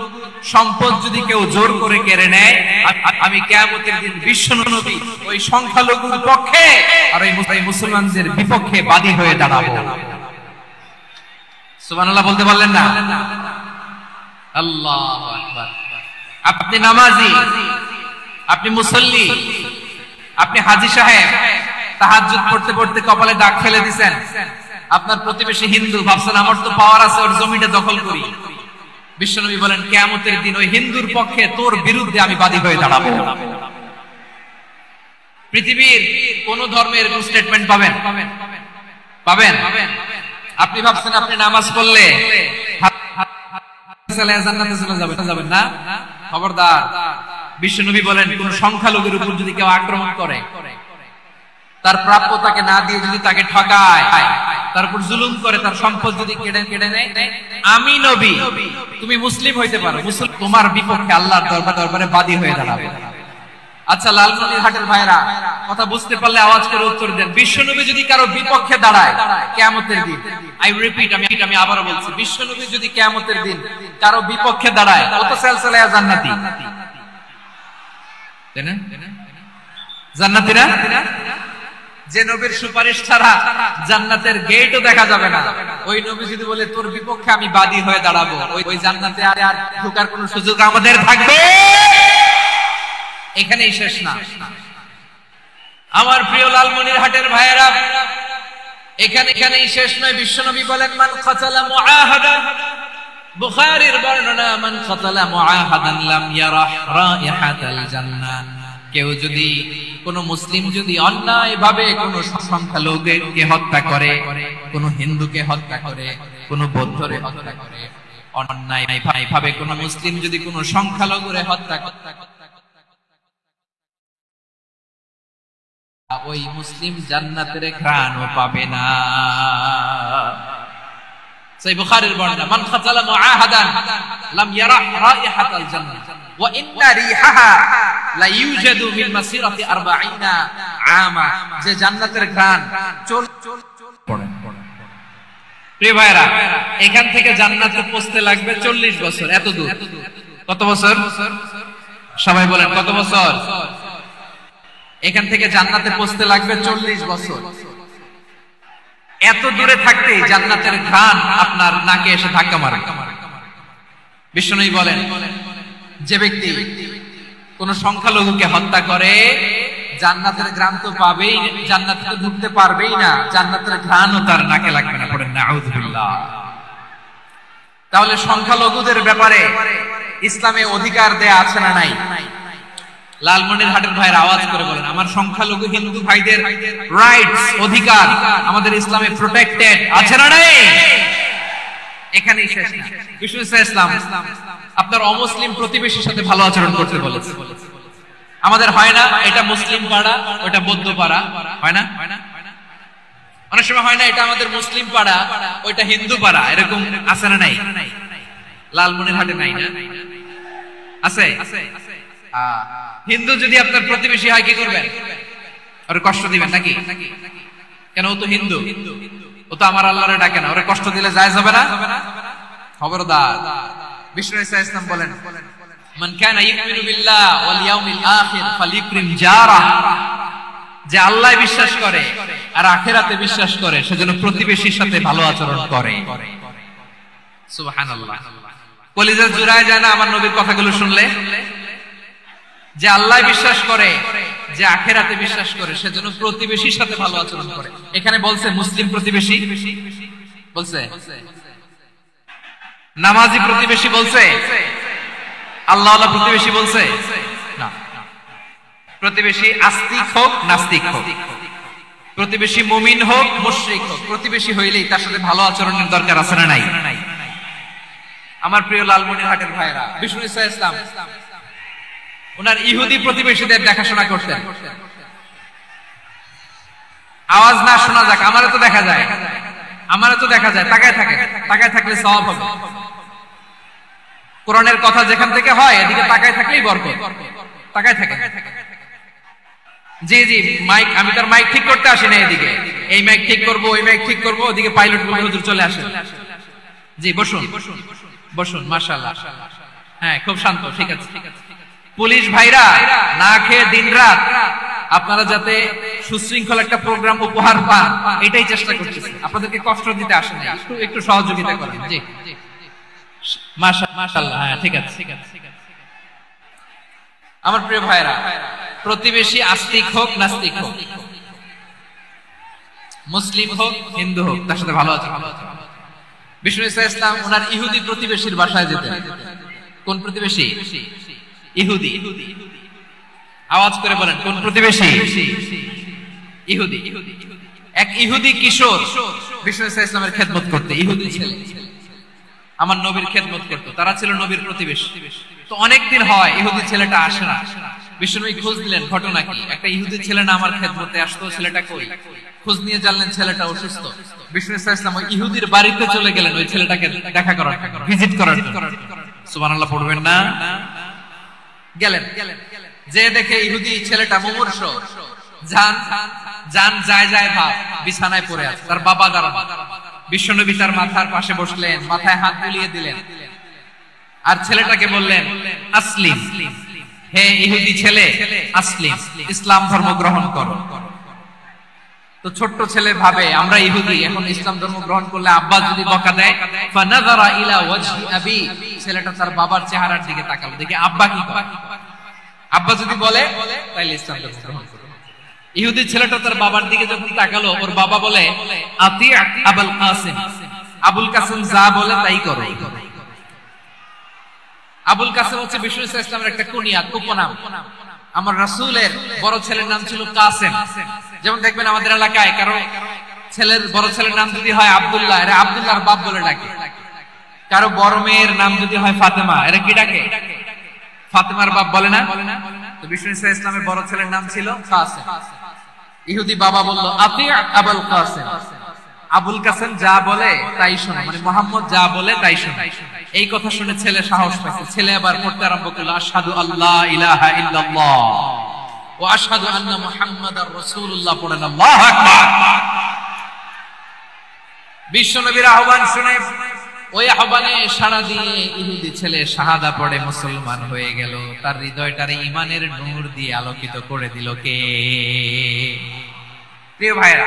সম্পদ যদি কেউ জোর করে কেড়ে নেয়, আমি কিয়ামতের দিন বিশ্বনবী ওই সংখ্যালঘুর পক্ষে আর ওই মুসলমানদের বিপক্ষে বাদী হয়ে দাঁড়াবো। সুবহানাল্লাহ বলতে পারলেন না? আল্লাহু আকবার। আপনি নামাজি, আপনি মুসল্লি, আপনি হাজী সাহেব, তাহাজ্জুদ পড়তে পড়তে কপালে দাগ ফেলে দিবেন, আপনার প্রতিবেশী হিন্দু, ভাবছেন আমার তো পাওয়ার আছে, ওর জমিটা দখল করি। বিশ্বনবী বলেন, কিয়ামতের দিন ওই হিন্দুর পক্ষে তোর বিরুদ্ধে আমি বাদী হয়ে দাঁড়াবো। পৃথিবীর কোন ধর্মের স্টেটমেন্ট পাবেন? পাবেন? আপনি ভাবছেন আপনি নামাজ পড়লে জান্নাতে চলে যাবেন না? খবরদার। বিশ্বনবী বলেন, কোন সংখ্যালঘুর উপর যদি কেউ আক্রমণ করে, তার প্রাপ্য তাকে না দিয়ে যদি তাকে ঠকায়, তার উপর জুলুম করে, তার সম্পদ যদি কেড়ে নেয়, আমি নবী, তুমি মুসলিম হইতে পারো, মুসলিম তোমার বিপক্ষে আল্লাহর দরবারে বাদী হয়ে দাঁড়াবে। আচ্ছা লালমনিরহাটের ভাইরা, কথা বুঝতে পারলে আওয়াজ করে উত্তর দেন। বিশ্বনবী যদি কারো বিপক্ষে দাঁড়ায় কিয়ামতের দিন, আই রিপিট, আমি আবারও বলছি, বিশ্বনবী যদি কিয়ামতের দিন কারো বিপক্ষে দাঁড়ায়, কত সেলসেলায়া জান্নাতি? জান্নাতীরা যে নবীর সুপারিশ ছাড়া জান্নাতের গেটও দেখা যাবে না, ওই নবী যদি বলে তোর বিপক্ষে আমি বাদী হয়ে দাঁড়াবো, ওই জান্নাতে আর ঢোকার কোনো সুযোগ আমাদের থাকবে? এখানেই শেষ না আমার প্রিয় লালমনিরহাটের ভাইয়েরা, এখানেই শেষ নয়। বিশ্বনবী বলেন, মান কাতালা মুআহাদান, বুখারীর বর্ণনা, মান কাতালা মুআহাদান লাম ইয়ারাহ রাইহাতাল জান্নাহ। কেউ যদি, কোন মুসলিম যদি অন্যায় ভাবে কোন সংখ্যালঘুকে হত্যা করে, কোন হিন্দুকে হত্যা করে, কোন বৌদ্ধরে হত্যা করে, অন্যায় ভাবে কোন মুসলিম যদি কোন সংখ্যালঘুরে হত্যা করে, ওই মুসলিম জান্নাতের ঘ্রাণও পাবে না। সেই বুখারীর বর্ণনা, মান কাতালা মুআহাদান লাম ইয়ারাহ রাইহাতাল জান্নাহ ওয়া ইন্না রিহাহা লা ইউজাদু মিন মাসিরাতি 40 আমা। যে জান্নাতের ঘ্রাণ পড়েন। প্রিয় ভাইরা, এখান থেকে জান্নাতে পৌঁছতে লাগবে 40 বছর। এত দূর। কত বছর? সবাই বলেন কত বছর? এখান থেকে জান্নাতে পৌঁছতে লাগবে 40 বছর। এত দূরে থাকতে জান্নাতের ঘ্রাণ আপনার নাকে এসে ধাক্কা মারে। বিশ্বনবী বলেন, যে ব্যক্তি কোন সংখ্যালঘুকে হত্যা করে, জান্নাতের ঘ্রাণ তো পাবেই, জান্নাতে তো ঢুকতে পারবেই না, জান্নাতের ঘ্রাণও তার নাকে লাগবে না। পড়েন নাউযুবিল্লাহ। তাহলে সংখ্যালঘুদের ব্যাপারে ইসলামে অধিকার দেয়া আছে না নাই? লালমনিরহাটের ভাইয়ের আওয়াজ করে বলেন, আমার সংখ্যালঘু হিন্দু ভাইদের রাইটস, অধিকার আমাদের ইসলামে প্রোটেক্টেড আছে না নাই? এখানেই শেষ না। বিষ্ণু ইসলাম আপনার অমুসলিম প্রতিবেশীর সাথে ভালো আচরণ করতে বলেছে। আমাদের হয় না, এটা মুসলিম পাড়া, ওটা বৌদ্ধ পাড়া, হয় না? অনেক সময় হয় না, এটা আমাদের মুসলিম পাড়া, ওইটা হিন্দু পাড়া, এরকম আছে না নাই? লালমনিরহাটে নাই না? আছে? হিন্দু যদি আপনার প্রতিবেশী হয় কি করবেন? ওরে কষ্ট দিবেন নাকি? কেন? ও তো হিন্দু, ও তো আমার আল্লাহরে ডাকে না, ওরে কষ্ট দিলে জায়েজ হবে না? খবরদার। বিষ্ণু ইসা ইসলাম বলেন, মান কানা ইউমিনু বিল্লাহ ওয়াল ইয়াউমিল আখির ফালিকরিম জারা, যে আল্লাহ বিশ্বাস করে আর আখিরাতে বিশ্বাস করে সেজন্য প্রতিবেশীর সাথে ভালো আচরণ করে। সুবহানাল্লাহ। কলিজা জুড়ায় যায় না আমার নবীর কথাগুলো শুনলে? যে আল্লাহ বিশ্বাস করে, যে আখিরাতে বিশ্বাস করে সেজন্য প্রতিবেশীর সাথে ভালো আচরণ করে। এখানে বলছে মুসলিম প্রতিবেশী বলছে, নামাজি প্রতিবেশী বলছে, আল্লাহওয়ালা প্রতিবেশী বলছে না। প্রতিবেশী আস্তিক হোক নাস্তিক হোক, প্রতিবেশী মুমিন হোক মুশরিক হোক, প্রতিবেশী হইলেই তার সাথে ভালো আচরণের দরকার আছে না নাই? আমার প্রিয় লালমনিরহাটের ভাইরা, বিষ্ণু ইসা ইসলাম ওনার ইহুদি প্রতিবেশীদের দেখাশোনা করতেন। আওয়াজ না শোনা যাক, আমারও তো দেখা যায়, আমারও তো দেখা যায়। তাকায় থাকে, তাকায় থাকলে সওয়াব হবে। কোরআনের কথা যেখান থেকে হয় এদিকে তাকায় থাকলেই বরকত। তাকায় থাকে। জি জি, মাইক, আমি তার মাইক ঠিক করতে আসি না এদিকে, এই মাইক ঠিক করব ওই মাইক ঠিক করব, ওদিকে পাইলট বলে হুজুর চলে আসেন। জি বসুন বসুন, মাশাআল্লাহ। হ্যাঁ খুব শান্ত, ঠিক আছে। পুলিশ ভাইরা না খেয়ে দিনরাত আপনারা যাতে সুশৃঙ্খল একটা প্রোগ্রাম উপহার পান এটাই চেষ্টা করতেছে, আপনাদেরকে কষ্ট দিতে আসে না, একটু সহযোগিতা করেন। জি মাশাআল্লাহ। হ্যাঁ ঠিক আছে। আমার প্রিয় ভাইরা, প্রতিবেশী আস্তিক হোক নাস্তিক হোক, মুসলিম হোক হিন্দু হোক, তার সাথে ভালো আচরণ। বিষ্ণু ইসা ইসলাম ওনার ইহুদি প্রতিবেশীর বাসায় যেতেন। কোন প্রতিবেশী? ইহুদি। আওয়াজ করে বলেন, কোন প্রতিবেশী? ইহুদি। এক ইহুদি কিশোর বিষ্ণু ইসা ইসলামের খেদমত করতে, ইহুদি ছেলে আমার নবীর খেদমত করত, তারা ছিল নবীর প্রতিবেশী। তো অনেকদিন হয় ইহুদি ছেলেটা আসে না। বিষ্ণুনবী খোঁজ দিলেন, ঘটনা কি? একটা ইহুদি ছেলে না আমার খেদমতে আসতো, ছেলেটা কই? খোঁজ নিয়ে জানলেন ছেলেটা অসুস্থ। বিষ্ণু ইসলাম ওই ইহুদির বাড়িতে চলে গেলেন ওই ছেলেটাকে দেখা করার, ভিজিট করার জন্য। সুবহানাল্লাহ পড়বেন না? গেলেন, যে দেখে ইহুদি ছেলেটা মুমূর্ষ, জান যায় ভাব, বিছানায় পড়ে আছে, তার বাবা দাঁড়ানো। বিশ্বনবী তার মাথার পাশে বসলেন, মাথায় হাত বুলিয়ে দিলেন আর ছেলেটাকে বললেন, আসলিম, হে ইহুদি ছেলে, আসলিম, ইসলাম ধর্ম গ্রহণ করো। তো ছোট্ট ছেলে ভাবে আমরা ইহুদি, এখন ইসলাম ধর্ম গ্রহণ করলে আব্বা যদি বকা দেয়, ফানাযারা ইলা ওয়াজহি আবি, ছেলেটা তার বাবার চেহারার দিকে তাকালো, দেখে আব্বা কি করে। আব্বা যদি বলে তাহলে ইসলাম ধর্ম গ্রহণ করো। ইহুদি ছেলেটা তার বাবার দিকে যখন তাকালো, ওর বাবা বলে, আতি আবুল কাসিম, আবুল কাসিম যা বলে তাই করো। আবুল কাসিম হচ্ছে বিষ্ণু ইসলামের একটা কুনিয়াত, উপনাম। আমার রাসূলের বড় ছেলের নাম ছিল কাসেম। যেমন দেখবেন আমাদের এলাকায় কারো ছেলের বড় ছেলের নাম যদি হয় আব্দুল্লাহ, এরা আব্দুল্লাহর বাপ বলে ডাকে। কারো বড় মেয়ের নাম যদি হয় ফাতেমা, এরা কি ডাকে? ফাতেমার বাপ বলে না? তো বিষ্ণু ইসলামের বড় ছেলের নাম ছিল কাসেম। ইহুদি বাবা বলল, আতি আবুল কাসেম, আবুল কাসেম যা বলে তাই শোনো, মানে মুহাম্মদ যা বলে তাই শোনো। এই কথা শুনে ছেলে সাহস পাইছে, ছেলে আবার পড়তে আরম্ভ করলো, আশহাদু আল্লা ইলাহা ইল্লাল্লাহ ওয়া আশহাদু আন্না মুহাম্মাদার রাসূলুল্লাহ, পড়েন আল্লাহু আকবার। বিশ্বনবীর আহ্বান শুনে ওই আহ্বানে সাড়া দিয়ে ইহুদি ছেলে শাহাদা পড়ে মুসলমান হয়ে গেল। তার হৃদয়টারে ঈমানের নূর দিয়ে আলোকিত করে দিল কে? প্রিয় ভাইরা,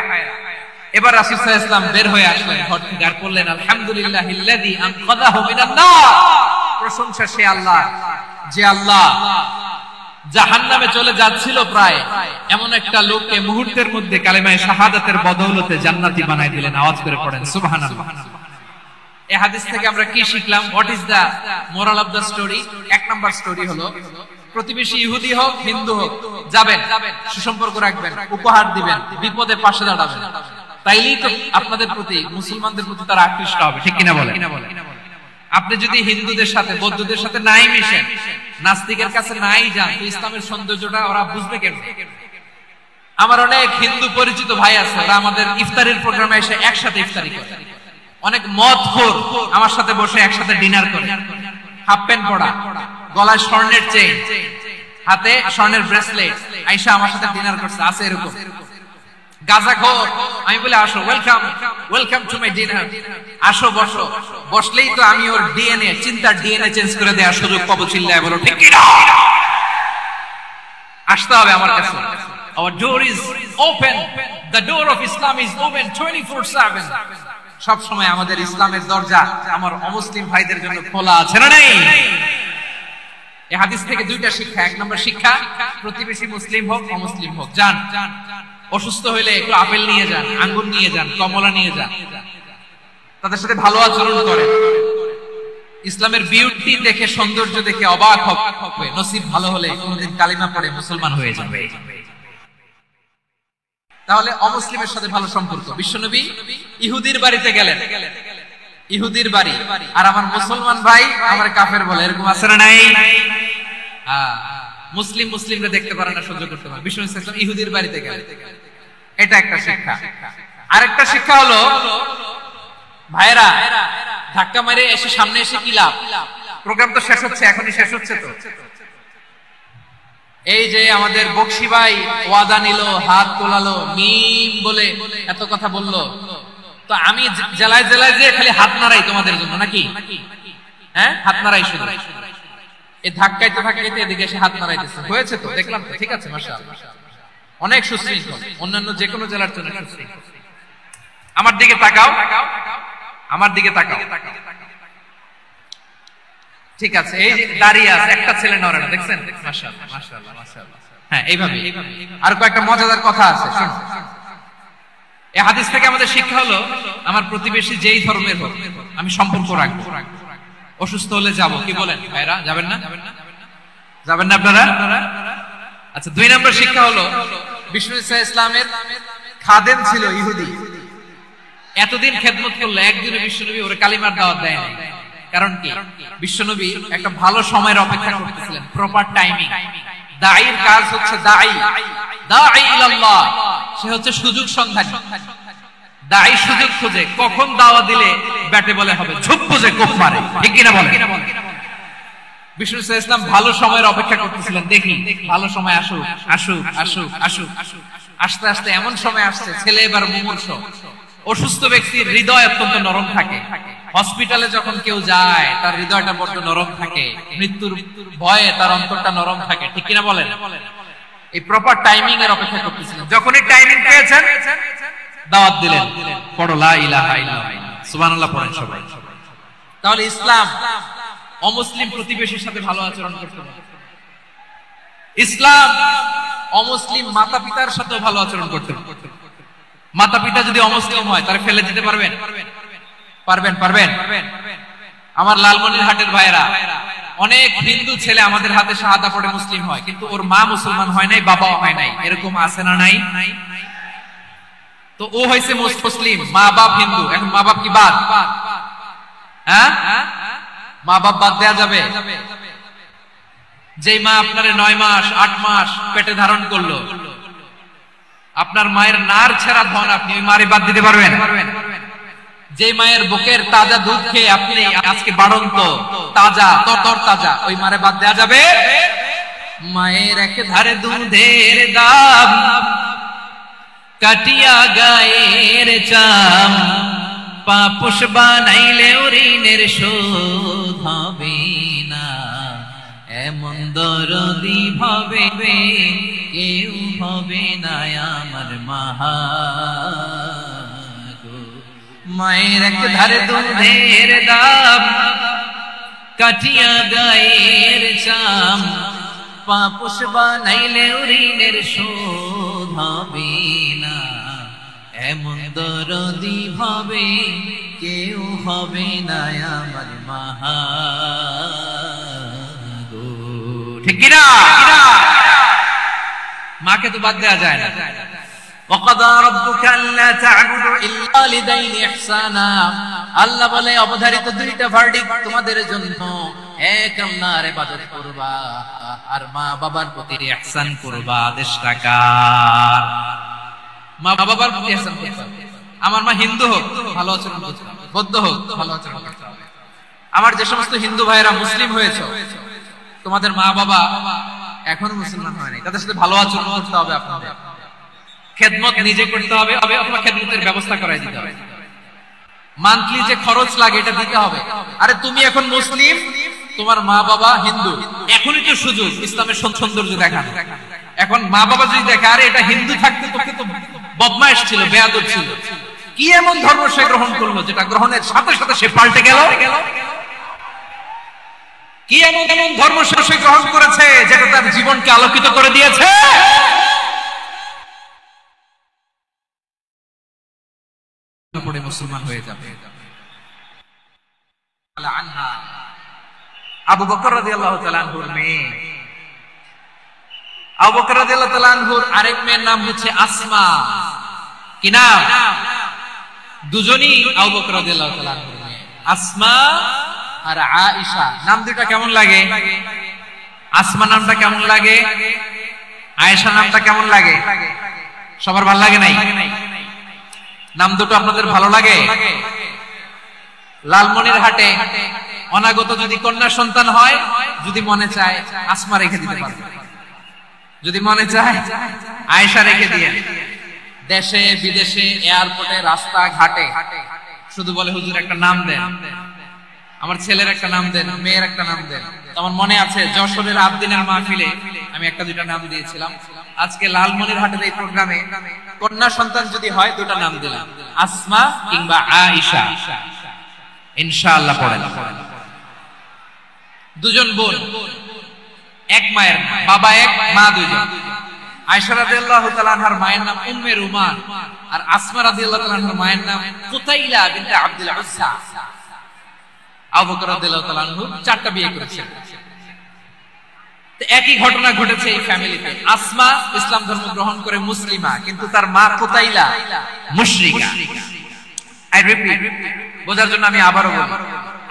এবার রাসূল সাল্লাল্লাহু আলাইহি ওয়াসাল্লাম বের হয়ে আসলেন ঘর থেকে আর বললেন, আলহামদুলিল্লাহিল্লাযী আনকাযাহু মিনান নার, প্রশংসা সে আল্লাহ যে আল্লাহ জাহান্নামে চলে যাচ্ছিল প্রায় এমন একটা লোককে মুহূর্তের মধ্যে কালেমায়ে শাহাদাতের বদৌলতে জান্নাতি বানায় দিলেন। আওয়াজ করে পড়েন সুবহানাল্লাহ। এই হাদিস থেকে আমরা কি শিখলাম? What is the moral of the story? এক নাম্বার স্টোরি হলো, প্রতিবেশী ইহুদি হোক হিন্দু হোক, যাবেন, সুসম্পর্ক রাখবেন, উপহার দিবেন, বিপদে পাশে দাঁড়াবেন, তাইলেই তো আপনাদের প্রতি, মুসলমানদের প্রতি তারা আকৃষ্ট হবে। ঠিক কিনা বলেন? আপনি যদি হিন্দুদের সাথে বৌদ্ধদের সাথে নাই মিশেন, নাস্তিকের কাছে নাই যান, তো ইসলামের সৌন্দর্যটা ওরা বুঝবে কেমন? আমার অনেক হিন্দু পরিচিত ভাই আছে, ওরা আমাদের ইফতারের প্রোগ্রামে এসে একসাথে ইফতারি করে। অনেক মদখোর আমার সাথে বসে একসাথে ডিনার করে, হাফ প্যান্ট পরা, গলায় স্বর্ণের চেইন, হাতে স্বর্ণের ব্রেসলেট, আয়েশা আমার সাথে ডিনার করছে, আছে এরকম গাজাখোর। আমি বলে আসো, welcome welcome to my dinner, আসো বসো। বসলেই তো আমি ওর ডিএনএ, চিন্তার ডিএনএ চেঞ্জ করে দেওয়ার সুযোগ পাবো। চিল্লায় বলো ঠিক কি না? আসতে হবে আমার কাছে। Our door is open. The door of Islam is open 24/7. সব সময় আমাদের ইসলামের দরজা আমার অমুসলিম ভাইদের জন্য খোলা আছে না নাই? এই হাদিস থেকে দুইটা শিক্ষা। এক নম্বর শিক্ষা, প্রতিবেশী মুসলিম হোক অমুসলিম হোক, যান। অসুস্থ হইলে একটু আপেল নিয়ে যান, আঙ্গুর নিয়ে যান, কমলা নিয়ে যান, তাদের সাথে ভালো আচরণ করেন। ইসলামের বিউটি দেখে, সৌন্দর্য দেখে অবাক হবে। নসিব ভালো হলে কোনদিন কালিমা পড়ে মুসলমান হয়ে যাবে। তাহলে অমুসলিমের সাথে ভালো সম্পর্ক। বিশ্বনবী ইহুদির বাড়িতে গেলেন, ইহুদির বাড়ি, আর আমার মুসলমান ভাই আমার কাফের বলে, এরকম আছে না নাই? মুসলিম মুসলিমরা দেখতে পারে না, সহ্য করতে পারে। বিশ্বনবী সাল্লাল্লাহু আলাইহি ওয়াসাল্লাম ইহুদির বাড়িতে গেলেন, এটা একটা শিক্ষা। আরেকটা শিক্ষা হলো, ভাইরা ধাক্কা মারে এসে সামনে এসে কি লাভ? প্রোগ্রাম তো শেষ হচ্ছে, এখনই শেষ হচ্ছে। তো এই যে আমাদের বকশি ভাই ওয়াদা নিল, হাত তোলালো, মিম বলে এত কথা বললো, তো আমি জেলায় জেলায় যে খালি হাত নাড়াই তোমাদের জন্য নাকি? হ্যাঁ, হাত নাড়াই শুধু। এই ধাক্কাইতে ধাক্কাইতে এদিকে এসে হাত নাড়াইতেছে, হয়েছে তো, দেখলাম তো, ঠিক আছে, মাশাআল্লাহ, অনেক সুশৃঙ্খল, অন্যান্য যে কোনো জেলার জন্য সুশৃঙ্খল। আমার দিকে তাকাও, আমার দিকে তাকাও, ঠিক আছে। এই যে দাঁড়িয়ে আছে, একটা ছেলে নড়ে না, দেখছেন? মাশাআল্লাহ মাশাআল্লাহ মাশাআল্লাহ। হ্যাঁ, এইভাবে। আর কয়েকটা মজাদার কথা আছে, শুনুন। এই হাদিস থেকে আমাদের শিক্ষা হলো, আমার প্রতিবেশী যেই ধর্মের হোক আমি সম্পর্ক রাখবো। অসুস্থ হলে যাব, কি বলেন ভাইরা? যাবেন না? যাবেন না আপনারা? আচ্ছা, 2 নম্বর শিক্ষা হলো, বিষ্ণু ইসলামের খাদেম ছিল ইহুদি, এতদিন খেদমত করলো, একদিনে বিশ্বনবী ওরে কালিমার দাওয়াত দেয় নাই। কারণ কি? বিশ্বনবী একটা ভালো সময়ের অপেক্ষা করতেছিলেন, প্রপার টাইমিং। দাঈর কাজ হচ্ছে দাঈ ইলাল্লাহ, সে হচ্ছে সুযোগ সন্ধানী। দাঈ সুযোগ খোঁজে, কখন দাওয়াত দিলে ব্যাটে বলে হবে, ঝুপ বুঝে কোপ মারে, ঠিক কিনা বলেন? বিষ্ণু ইসলাম ভালো সময়ের অপেক্ষা করতেছিলেন, দেখি ভালো সময় আসুক আসুক আসুক আসুক। আস্তে আস্তে এমন সময় আসছে, ছেলে এবার মুমূর্ষ। অসুস্থ ব্যক্তির হৃদয় অত্যন্ত নরম থাকে। হসপিটালে যখন কেউ যায়, তার হৃদয়টা বড্ড নরম থাকে, মৃত্যুর ভয়ে তার অন্তরটা নরম থাকে, ঠিক কিনা বলেন? এই প্রপার টাইমিং এর অপেক্ষা করতেছিলেন। যখনই টাইমিং পেয়েছেন, দাওয়াত দিলেন, পড়ো লা ইলাহা ইল্লাল্লাহ, সুবহানাল্লাহ পড়েন সবাই। তাহলে ইসলাম অমুসলিম প্রতিবেশীর সাথে ভালো আচরণ করতে হবে। ইসলাম অমুসলিম মাতা পিতার সাথে ভালো আচরণ করতে হবে। মাতা পিতা যদি অমুসলিম হয়, তারা ফেলে দিতে পারবেন? পারবেন, পারবেন। আমার লালমনিরহাটের ভাইরা, অনেক হিন্দু ছেলে আমাদের হাতে শাহাদা পড়ে মুসলিম হয়, কিন্তু ওর মা মুসলমান হয় নাই, বাবাও হয় নাই, এরকম আছে না নাই? তো ও হয়েছে মুসলিম, মা বাপ হিন্দু, এখন মা বাপ কি বাদ? হ্যাঁ, মা বাপ বাদ দেয়া যাবে? যেই মা আপনার 9 মাস 8 মাস পেটে ধারণ করলো, আপনার মায়ের নার ছেঁড়া ধন, আপনি ওই মারে বাদ দিতে পারবেন? যে মায়ের বুকের তাজা দুধ খেয়ে আপনি আজকে বাড়ন্ত তাজা তর তাজা, ওই মারে বাদ দেয়া যাবে? মায়ের এক ধারে দুধের দাম, কাটিয়া গায়ের চাম, পাপোশ বানাইলে ঋণের শোধ হবে না, এমন দরদি ভাবে কেউ হবে না আমার মাহা। মায়ের এক ধারে দুধের দাম, কাটিয়া গায়ের চাম, পাপোশ বানাইলে ঋণের শোধ হবে না, এমন দরদি ভাবে কেউ হবে না আমার মাহা। ঠিক কিনা? মাকে তো বাদ দেওয়া যায় না। وَقَضَى رَبُّكَ أَلَّا تَعْبُدُوا إِلَّا وَالِدَيْنِ إِحْسَانًا, আল্লাহ বলে অবধারিত 2টা ভার্ডিক্ট তোমাদের জন্য, এক আল্লাহর ইবাদত করবা আর মা বাবার প্রতি ইহসান করবা। আদেশটা কার? মা বাবার প্রতি ইহসান করতে হবে। আমার মা হিন্দু হোক, ভালো আচরণ করতে হবে, বৌদ্ধ হোক, ভালো আচরণ করতে হবে। আমার যে সমস্ত হিন্দু ভাইরা মুসলিম হয়েছে, তোমাদের মা বাবা এখনো মুসলমান হয় নাই, তাদের সাথে ভালো আচরণ করতে হবে, আপনাদের খেদমত নিজে করতে হবে, অথবা খেদমতের ব্যবস্থা করাই দিতে হবে। মান্থলি যে খরচ লাগে এটা দিতে হবে। আরে তুমি এখন মুসলিম, তোমার মা বাবা হিন্দু, এখনই তো সুযোগ ইসলামের সৌন্দর্য দেখানো। এখন মা বাবা যদি দেখে আরে এটা হিন্দু থাকতে তোকে তো বদমাইশ ছিল, বেয়াদব ছিল, কি এমন ধর্ম সে গ্রহণ করলো যেটা গ্রহণের সাথে সাথে সে পাল্টে গেল, কি এমন এমন ধর্ম সে গ্রহণ করেছে যেটা তার জীবনকে আলোকিত করে দিয়েছে। পড়ে মুসলমান হয়ে যাবে। আবু বকর রাদিয়াল্লাহু তাআলা আনহুর মেয়ে, আবু বকর রাদিয়াল্লাহু তাআলা আনহুর আরেক মেয়ের নাম হচ্ছে আসমা। কি নাম? দুজনই আবু বকর রাদিয়াল্লাহু তাআলা আনহুর মেয়ে, আসমা আর আয়েশা। নাম দুটো কেমন লাগে? আসমা নামটা কেমন লাগে? আয়েশা নামটা কেমন লাগে? সবার ভালো লাগে নাই? নাম দুটো আপনাদের ভালো লাগে? লালমনিরহাটে অনাগত যদি কন্যা সন্তান হয়, যদি মনে চায় আসমা রেখে দিতে পারবে, যদি মনে চায় আয়েশা রেখে দিয়ে। দেশে বিদেশে এয়ারপোর্টে রাস্তা ঘাটে শুধু বলে হুজুর একটা নাম দেন, আমার ছেলের একটা নাম দেন, মেয়ের একটা নাম দেন। আমার মনে আছে যশোরের আবদিনের মাহফিলে আমি একটা দুইটা নাম দিয়েছিলাম। আজকে লালমনিরহাটের এই প্রোগ্রামে কন্যা সন্তান যদি হয় দুটো নাম দিলাম, আসমা কিংবা আয়েশা। ইনশাআল্লাহ পড়েন। দুজন বোন, এক মায়ের, বাবা এক, মা দুইজন। আয়েশা রাদিয়াল্লাহু তাআলা আনহার মায়ের নাম উম্মে রুমান, আর আসমা রাদিয়াল্লাহু তাআলা আনহার মায়ের নাম কুতাইলা বিনতে আব্দুল উজ্জা। আবু বকর রাদিয়াল্লাহু তাআলা আনহু চারটা বিয়ে করেছেন। একই ঘটনা ঘটেছে এই ফ্যামিলিতে। আসমা ইসলাম ধর্ম গ্রহণ করে মুসলিমা, কিন্তু তার মা কুতাইলা মুশরিকা। আই রিপিট, বোঝার জন্য আমি আবারও বলি,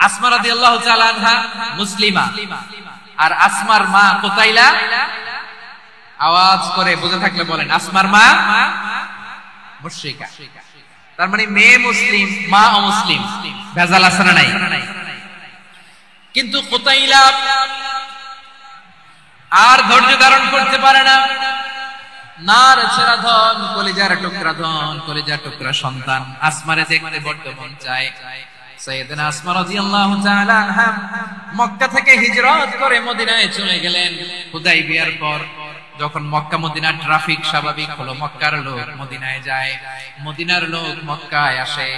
আসমা রাদিয়াল্লাহু তাআলা আনহা মুসলিমা, আর আসমার মা কুতাইলা, আওয়াজ করে বুঝে থাকলে বলেন, আসমার মা মুশরিকা। তার মানে মেয়ে মুসলিম, মা অমুসলিম। ভেজাল আছে না নাই? কিন্তু কুতাইলা আর ধৈর্য ধারণ করতে পারে না। নার ছেড়া ধন, কলিজার টুকরা ধন, কলিজার টুকরা সন্তান আসমারে দেখতে বড্ড মন চায়। সাইয়েদনা আসমা রাদিয়াল্লাহু তাআলা আনহা মক্কা থেকে হিজরত করে মদিনায় চলে গেলেন হুদাইবিয়ার পর। যখন মক্কা মদিনার ট্রাফিক স্বাভাবিক হলো, মক্কার লোক মদিনায় যায়, মদিনার লোক মক্কায় আসে।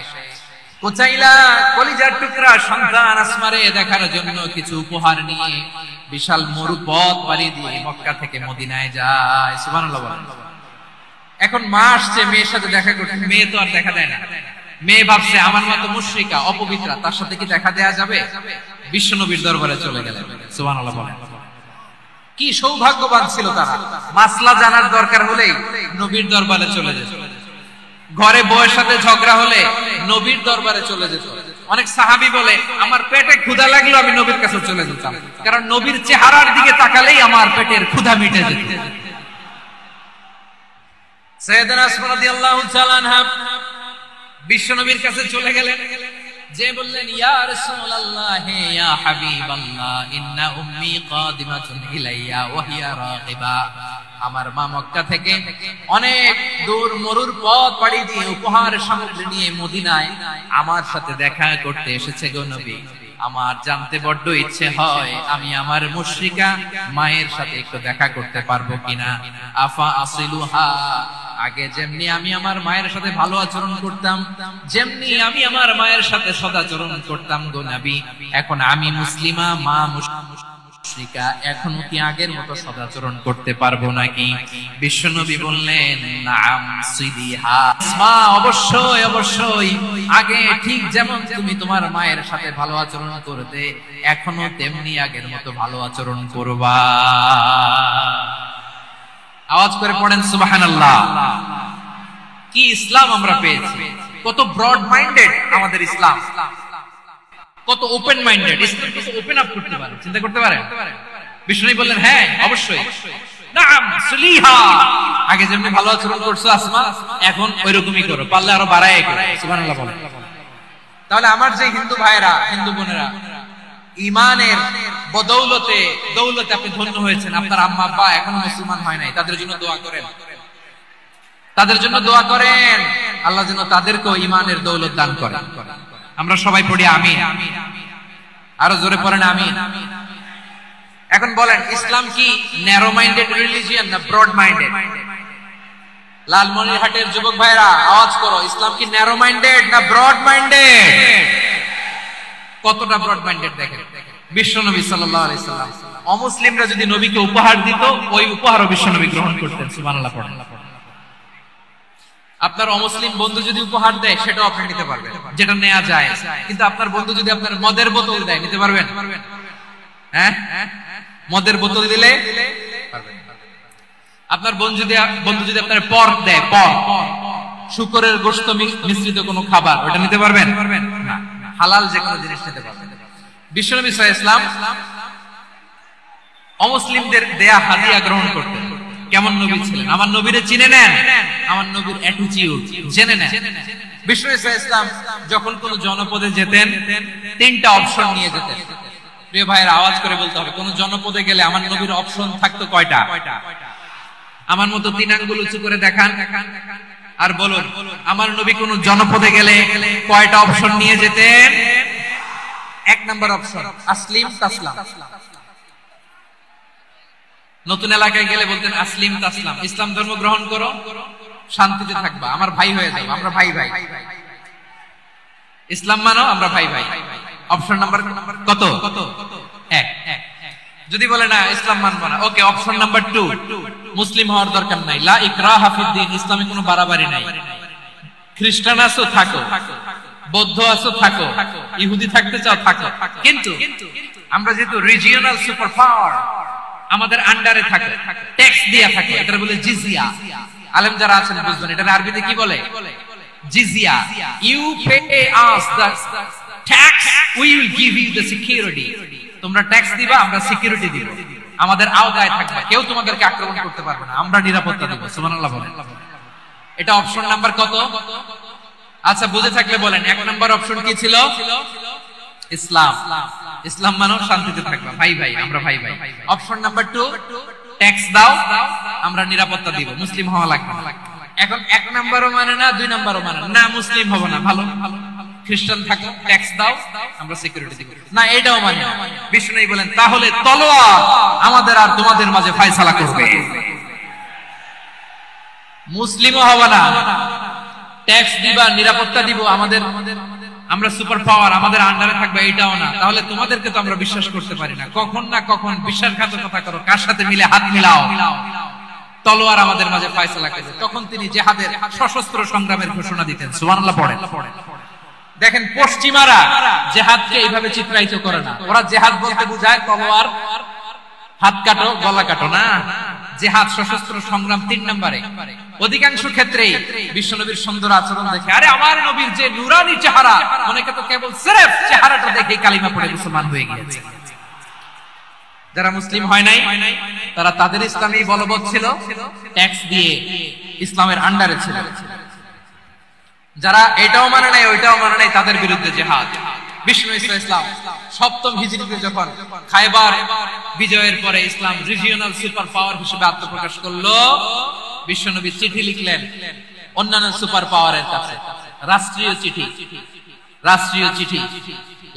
কুতাইলা কলিজার টুকরা সন্তান আসমারে দেখার জন্য কিছু উপহার নিয়ে বিশাল মরু পথ পাড়ি দিয়ে মক্কা থেকে মদিনায় যায়। সুবহানাল্লাহ বলেন। এখন মা আসছে মেয়ের সাথে দেখা করতে, মেয়ে তো আর দেখা দেয় না। মেয়ে ভাবছে আমার মতো মুশরিকা, অপবিত্রা, তার সাথে কি দেখা দেয়া যাবে? বিশ্বনবীর দরবারে চলে গেলেন। সুবহানাল্লাহ বলেন। কি সৌভাগ্যবান ছিল তারা, মাসলা জানার দরকার হলেই নবীর দরবারে চলে যেত। ঘরে বউয়ের সাথে ঝগড়া হলে নবীর দরবারে চলে যেত। অনেক সাহাবী বলে আমার পেটে ক্ষুধা লাগলো আমি নবীর কাছে চলে যেতাম, কারণ নবীর চেহারার দিকে তাকালেই আমার পেটের ক্ষুধা মিটে যেত। সাইয়েদনা আসমা রাদিয়াল্লাহু তাআলা আনহা বিশ্বনবীর কাছে চলে গেলেন, যে বললেন ইয়া রাসূলুল্লাহ ইয়া হাবিবাল্লাহ ইন্না উম্মি কাদিমাতুন ইলাইয়া ওয়া হিয়া রাগিবা। আমার মা মক্কা থেকে অনেক দূর মরুর পথ পাড়ি দিয়ে উপহার সামগ্রী নিয়ে মদিনায় আমার সাথে দেখা করতে এসেছে গো নবী। আমার জানতে বড্ড ইচ্ছে হয় আমি আমার মুশরিকা মায়ের সাথে একটু দেখা করতে পারবো কিনা। আফা আসিলুহা, আগে যেমনি আমি আমার মায়ের সাথে ভালো আচরণ করতাম, যেমনি আমি আমার মায়ের সাথে সদাচরণ করতাম গো নবী, এখন আমি মুসলিমা, মা মুশরিকা, এখনো কি আগের মতো সদাচরণ করতে পারবো নাকি? বিশ্বনবী বললেন নাম সিদিহা, মা অবশ্যই অবশ্যই, আগে ঠিক যেমন তুমি তোমার মায়ের সাথে ভালো আচরণ করতে এখনো তেমনি আগের মতো ভালো আচরণ করবা। আওয়াজ করে পড়েন সুবহানাল্লাহ। কি ইসলাম আমরা পেয়েছি! কত ব্রড মাইন্ডেড আমাদের ইসলাম, কত ওপেন মাইন্ডেড। ইসলাম কত ওপেন আপ করতে পারে, চিন্তা করতে পারে। বিষ্ণু বললেন হ্যাঁ অবশ্যই, নাম সুলিহা, আগে যেমনি ভালো আচরণ করছো আসমা এখন ওইরকমই করো, পারলে আরো বাড়ায় করো। সুবহানাল্লাহ বলেন। তাহলে আমার যে হিন্দু ভাইরা, হিন্দু বোনেরা ইমানের বদৌলতে দৌলতে আপনি ধন্য হয়েছেন, আপনার আম্মা আব্বা এখনো মুসলমান হয় নাই, তাদের জন্য দোয়া করেন, তাদের জন্য দোয়া করেন, আল্লাহ যেন তাদেরকেও ঈমানের দৌলত দান করেন। আমরা সবাই পড়ি আমিন, আরো জোরে পড়েন আমিন। এখন বলেন, ইসলাম কি ন্যারো মাইন্ডেড রিলিজিয়ন না ব্রড মাইন্ডেড? লালমনিরহাটের যুবক ভাইরা আওয়াজ করো, ইসলাম কি ন্যারো মাইন্ডেড না ব্রড মাইন্ডেড? কতটা ব্রড মাইন্ডেড দেখেন। বিশ্বনবী সাল্লাল্লাহু আলাইহি সাল্লাম অমুসলিমরা যদি নবীকে উপহার দিত, ওই উপহারও বিশ্বনবী গ্রহণ করতেন। সুবহানাল্লাহ পড়েন। আপনার অমুসলিম বন্ধু যদি উপহার দেয়, সেটাও আপনি নিতে পারবেন, যেটা নেওয়া যায়। কিন্তু আপনার বন্ধু যদি আপনার মদের বোতল দেয়, নিতে পারবেন? হ্যাঁ, মদের বোতল দিলে পারবেন। আপনার বন্ধু যদি আপনার পর্ক দেয়, পর্ক, শুকরের গোশত মিশ্রিত কোনো খাবার, ওটা নিতে পারবেন না। হালাল যে কোনো জিনিস নিতে পারবেন। বিশ্বনবী সাল্লাল্লাহু আলাইহি ওয়াসাল্লাম অমুসলিমদের দেয়া হাদিয়া গ্রহণ করতেন। কেমন নবী ছিলেন? আমার নবীরে চিনে নেন, আমার নবীর অ্যাটিটিউড জেনে নেন। বিশ্বনবী সাল্লাল্লাহু আলাইহি ওয়াসাল্লাম যখন কোন জনপদে যেতেন, তিনটা অপশন নিয়ে যেতেন। প্রিয় ভাইয়ের আওয়াজ করে বলতে হবে, কোন জনপদে গেলে আমার নবীর অপশন থাকতো কয়টা? আমার মতো তিন আঙ্গুল উঁচু করে দেখান আর বলুন, আমার নবী কোন জনপদে গেলে কয়টা অপশন নিয়ে যেতেন? এক নাম্বার অপশন আসলিম তাসলাম। নতুন এলাকায় গেলে বলতেন আসলিম তাসলাম, ইসলাম ধর্ম গ্রহণ করো, শান্তিতে থাকবা, আমার ভাই হয়ে যাও, আমরা ভাই ভাই। ইসলাম মানো, আমরা ভাই ভাই। অপশন নাম্বার কত? এক। যদি বলে না ইসলাম মানবো না, ওকে, অপশন নাম্বার 2, মুসলিম হওয়ার দরকার নাই, লা ইকরাহা ফিদ্দিন, ইসলামে কোনো বাড়াবাড়ি নাই। খ্রিস্টান আছো থাকো, বৌদ্ধ আছো থাকো, ইহুদি থাকতে চাও থাকো, কিন্তু আমরা যেহেতু রিজিওনাল সুপার পাওয়ার, আমাদের আন্ডারে থাকে, ট্যাক্স দিয়া থাকে, এটা বলে জিজিয়া। আলেম যারা আছেন বুঝবেন, এটা আরবিতে কি বলে? জিজিয়া। You pay us the tax, we will give you the security. তোমরা ট্যাক্স দিবা, আমরা সিকিউরিটি দিব, আমাদের আওতায় থাকবা, কেউ তোমাদেরকে আক্রমণ করতে পারবে না, আমরা নিরাপত্তা দেব। সুবহানাল্লাহ বলেন। এটা অপশন নাম্বার কত? আচ্ছা, বুঝে থাকলে বলেন, এক নাম্বার অপশন কি ছিল? ইসলাম। ইসলাম মানো, শান্তিতে থাকবা, ভাই ভাই, আমরা ভাই ভাই। অপশন নাম্বার 2, ট্যাক্স দাও, আমরা নিরাপত্তা দিব, মুসলিম হওয়া লাগবে না। এখন এক নাম্বারও মানে না, দুই নাম্বারও মানে না, মুসলিম হবো না, ভালো, খ্রিস্টান থাকো, ট্যাক্স দাও, আমরা সিকিউরিটি দিব না, এটাও মানে না। বিষ্ণু বলেন, তাহলে তলোয়ার আমাদের আর তোমাদের মাঝে ফয়সালা করবে। মুসলিমও হবো না, ট্যাক্স দিবা, নিরাপত্তা দিব, আমরা সুপার পাওয়ার, আমাদের আন্ডারে থাকবে, এটাও না। তাহলে তোমাদেরকে তো আমরা বিশ্বাস করতে পারি না, কখন না কখন বিশ্বাসঘাতকতা করো, কার সাথে মিলে হাত মিলাও, তলোয়ার আমাদের মাঝে ফয়সালা করবে। তখন তিনি জিহাদের সশস্ত্র সংগ্রামের ঘোষণা দিতেন। সুবহানাল্লাহ পড়েন। দেখেন, পশ্চিমারা জিহাদকে এইভাবে চিত্রায়িত করে না, ওরা জিহাদ বলতে বোঝায় তলোয়ার, হাত কাটো, গলা কাটো, না। জিহাদ সশস্ত্র সংগ্রাম 3 নম্বরে। অধিকাংশ ক্ষেত্রেই বিশ্বনবীর সুন্দর আচরণ দেখে, আরে আমার নবীর যে নুরানি চেহারা, অনেকে তো কেবল সিরেফ চেহারাটা দেখে কালিমা পড়ে মুসলমান হয়ে গিয়েছে। যারা মুসলিম হয় নাই, তারা তাদের ইসলামী বলবৎ ছিল, ট্যাক্স দিয়ে ইসলামের আন্ডারে ছিল। যারা এটাও মানে নাই, ওইটাও মানে নাই, তাদের বিরুদ্ধে জিহাদ। বিষ্ণু ইসলাম 7ম হিজরিতে যখন খায়বার বিজয়ের পরে ইসলাম রিজিওনাল সুপার পাওয়ার হিসেবে আত্মপ্রকাশ করলো, বিশ্বনবী চিঠি লিখলেন অন্যান্য সুপার পাওয়ারের কাছে, রাষ্ট্রীয় চিঠি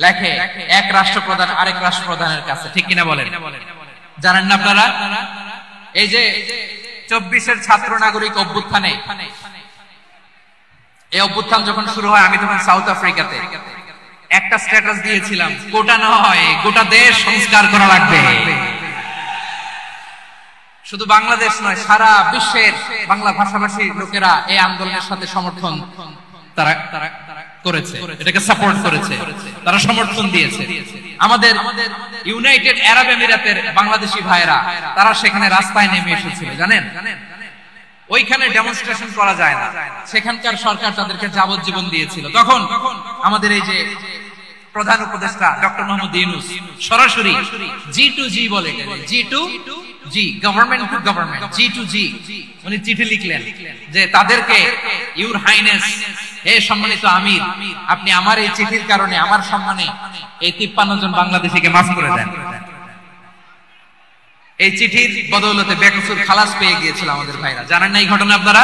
লেখে এক রাষ্ট্রপ্রধান আরেক রাষ্ট্রপ্রধানের কাছে। ঠিক কিনা বলেন? জানেন না আপনারা, এই যে 24-এর ছাত্র নাগরিক অভ্যুত্থানে, এই অভ্যুত্থান যখন শুরু হয়, আমি তখন সাউথ আফ্রিকাতে, একটা স্ট্যাটাস দিয়েছিলাম, গোটা নয় গোটা দেশ সংস্কার করা লাগবে। শুধু বাংলাদেশ নয়, সারা বিশ্বের বাংলা ভাষাভাষী লোকেরা এই আন্দোলনের সাথে সমর্থন তারা করেছে, এটাকে সাপোর্ট করেছে, তারা সমর্থন দিয়েছে। আমাদের ইউনাইটেড আরব আমিরাতের বাংলাদেশি ভাইরা, তারা সেখানে রাস্তায় নেমে এসেছিল, জানেন? ওইখানে ডেমনস্ট্রেশন করা যায় না, সেখানকার সরকার তাদেরকে যাবজ্জীবন দিয়েছিল। তখন আমাদের এই যে প্রধান উপদেষ্টা ডক্টর মোহাম্মদ ইউনূস সরাসরি G2G বলে, G2G, government to government, G2G, উনি চিঠি লিখলেন যে তাদেরকে, ইউর হাইনেস, হে সম্মানিত আমির, আপনি আমার এই চিঠির কারণে, আমার সম্মানে এই 53 জন বাংলাদেশিকে মাফ করে দেন। এই চিঠির বদৌলতে বেকসুর খালাস পেয়ে গিয়েছিল আমাদের ভাইরা। জানেন না এই ঘটনা আপনারা?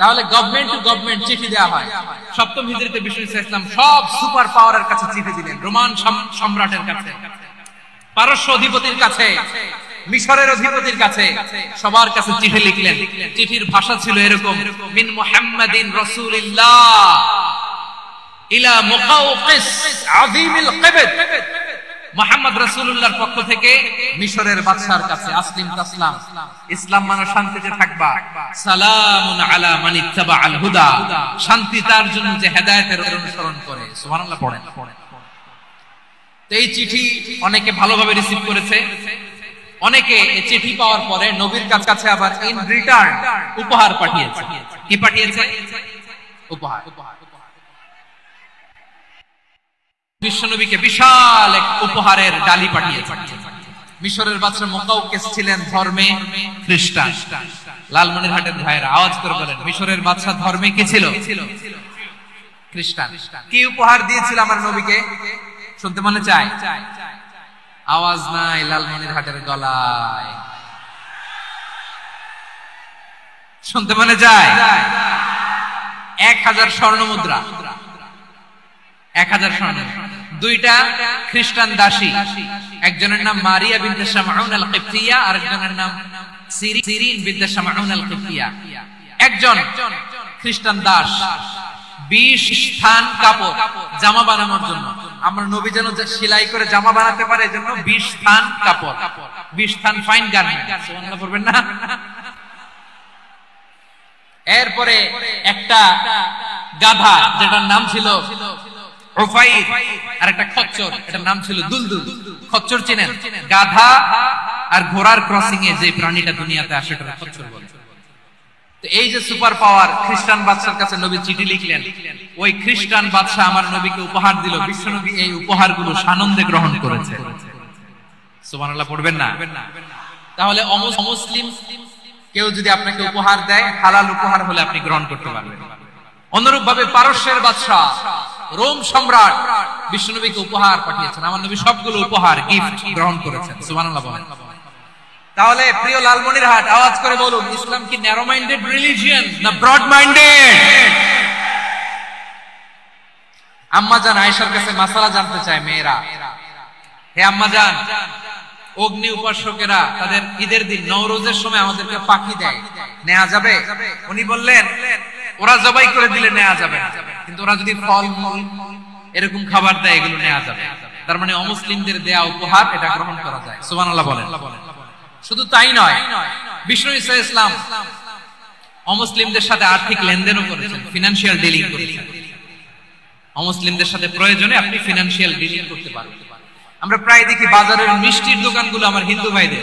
তাহলে গভর্নমেন্ট টু গভর্নমেন্ট চিঠি দেওয়া হয়। সপ্তম হিজরিতে বিষ্ণু ইসলাম সব সুপার পাওয়ারের কাছে চিঠি দিলেন। রোমান সম্রাটের কাছে, পারস্য অধিপতির কাছে, মিশরের অধিপতির কাছে, সবার কাছে চিঠি লিখলেন। চিঠির ভাষা ছিল এরকম: মিন মুহাম্মাদিন রাসূলিল্লাহ ইলা মুকাওকিস আযীমিল কিবত। মুহাম্মদ রাসূলুল্লাহর পক্ষ থেকে মিশরের বাদশার কাছে, আসলিম তাসলাম, ইসলাম মানে শান্তিতে থাকবা। সালামুন আলা মান ইত্তাবাআল হুদা, শান্তি তার জন্য যে হেদায়েতের অনুসরণ করে। সুবহানাল্লাহ পড়েন। তো এই চিঠি অনেকে ভালোভাবে রিসিভ করেছে। অনেকে এই চিঠি পাওয়ার পরে নবীর কাছে আবার ইন রিটার্ন উপহার পাঠিয়েছে। কি পাঠিয়েছে? উপহার। বিশ্বনবীকে বিশাল এক উপহারের ডালি পাঠিয়েছে। মিশরের বাদশা মুকাওকিস ছিলেন ধর্মে খ্রিস্টান। লালমনিরহাটের ভাইয়েরা আওয়াজ করে বলেন, মিশরের বাদশা ধর্মে কি ছিল? খ্রিস্টান। কি উপহার দিয়েছিল আমার নবীকে? শুনতে মনে চায়? আওয়াজ নাই লালমনিরহাটের গলায়। শুনতে মনে যায়? 1000 স্বর্ণ মুদ্রা। 1000 স্বর্ণ। দুইটা খ্রিস্টান দাসী, একজনের নাম মারিয়া বিনতে শামউন আল কিবতিয়া, আর একজনের নাম সিরিন বিনতে শামউন আল কিবতিয়া। একজন খ্রিস্টান দাস 20 স্থান কাপড় জামা বানানোর জন্য, আমরা নবী যেন সেলাই করে জামা বানাতে পারে এজন্য 20 স্থান কাপড়, 20 স্থান ফাইন গার্মেন্ট। সুবহানাল্লাহ পড়বেন না? এরপরে একটা গাধা, যেটার নাম ছিল উফাইর, আর একটা খচ্চর, এটার নাম ছিল দুলদুল। খচ্চর চিনেন? গাধা আর ঘোড়ার ক্রসিং এ যে প্রাণীটা দুনিয়াতে আসে সেটা খচ্চর বলে। তো এই যে সুপার পাওয়ার খ্রিস্টান বাদশার কাছে নবী চিঠি লিখলেন, ওই খ্রিস্টান বাদশা আমার নবীকে উপহার দিল। বিশ্বনবী এই উপহারগুলো সানন্দে গ্রহণ করেছে। সুবহানাল্লাহ পড়বেন না? তাহলে অমুসলিম কেউ যদি আপনাকে উপহার দেয়, হালাল উপহার হলে আপনি গ্রহণ করতে পারবেন। অনুরূপ ভাবে পারস্যের বাদশা, রোম সম্রাট বিশ্বনবীকে উপহার পাঠিয়েছেন। আমার নবী সবগুলো উপহার, গিফট গ্রহণ করেছেন। সুবহানাল্লাহ বলেন। তাহলে প্রিয় লালমনিরহাট, আওয়াজ করে বলুন, ইসলাম কি ন্যারো মাইন্ডেড রিলিজিয়ন না ব্রড মাইন্ডেড? আম্মা জান আয়েশার কাছে মাসালা জানতে চায় মেয়েরা। হে আম্মা জান, অগ্নি উপাসকেরা তাদের ঈদের দিন নওরোজের সময় আমাদেরকে পাখি দেয়, নেওয়া যাবে? উনি বললেন, ওরা জবাই করে দিলে নেওয়া যাবে না, কিন্তু ওরা যদি ফল মূল এরকম খাবার দেয় এগুলো নেওয়া যাবে। তার মানে অমুসলিমদের দেয়া উপহার এটা গ্রহণ করা যায়। সুবহানাল্লাহ বলেন। শুধু তাই নয়, বিষ্ণু ঈসা ইসলাম অমুসলিমদের সাথে আর্থিক লেনদেনও করেছেন, ফিনান্সিয়াল ডিলিং করেছেন। অমুসলিমদের সাথে প্রয়োজনে আপনি ফিনান্সিয়াল ডিলিং করতে পারেন। আমরা প্রায় দেখি বাজারের মিষ্টির দোকানগুলো আমার হিন্দু ভাইদের।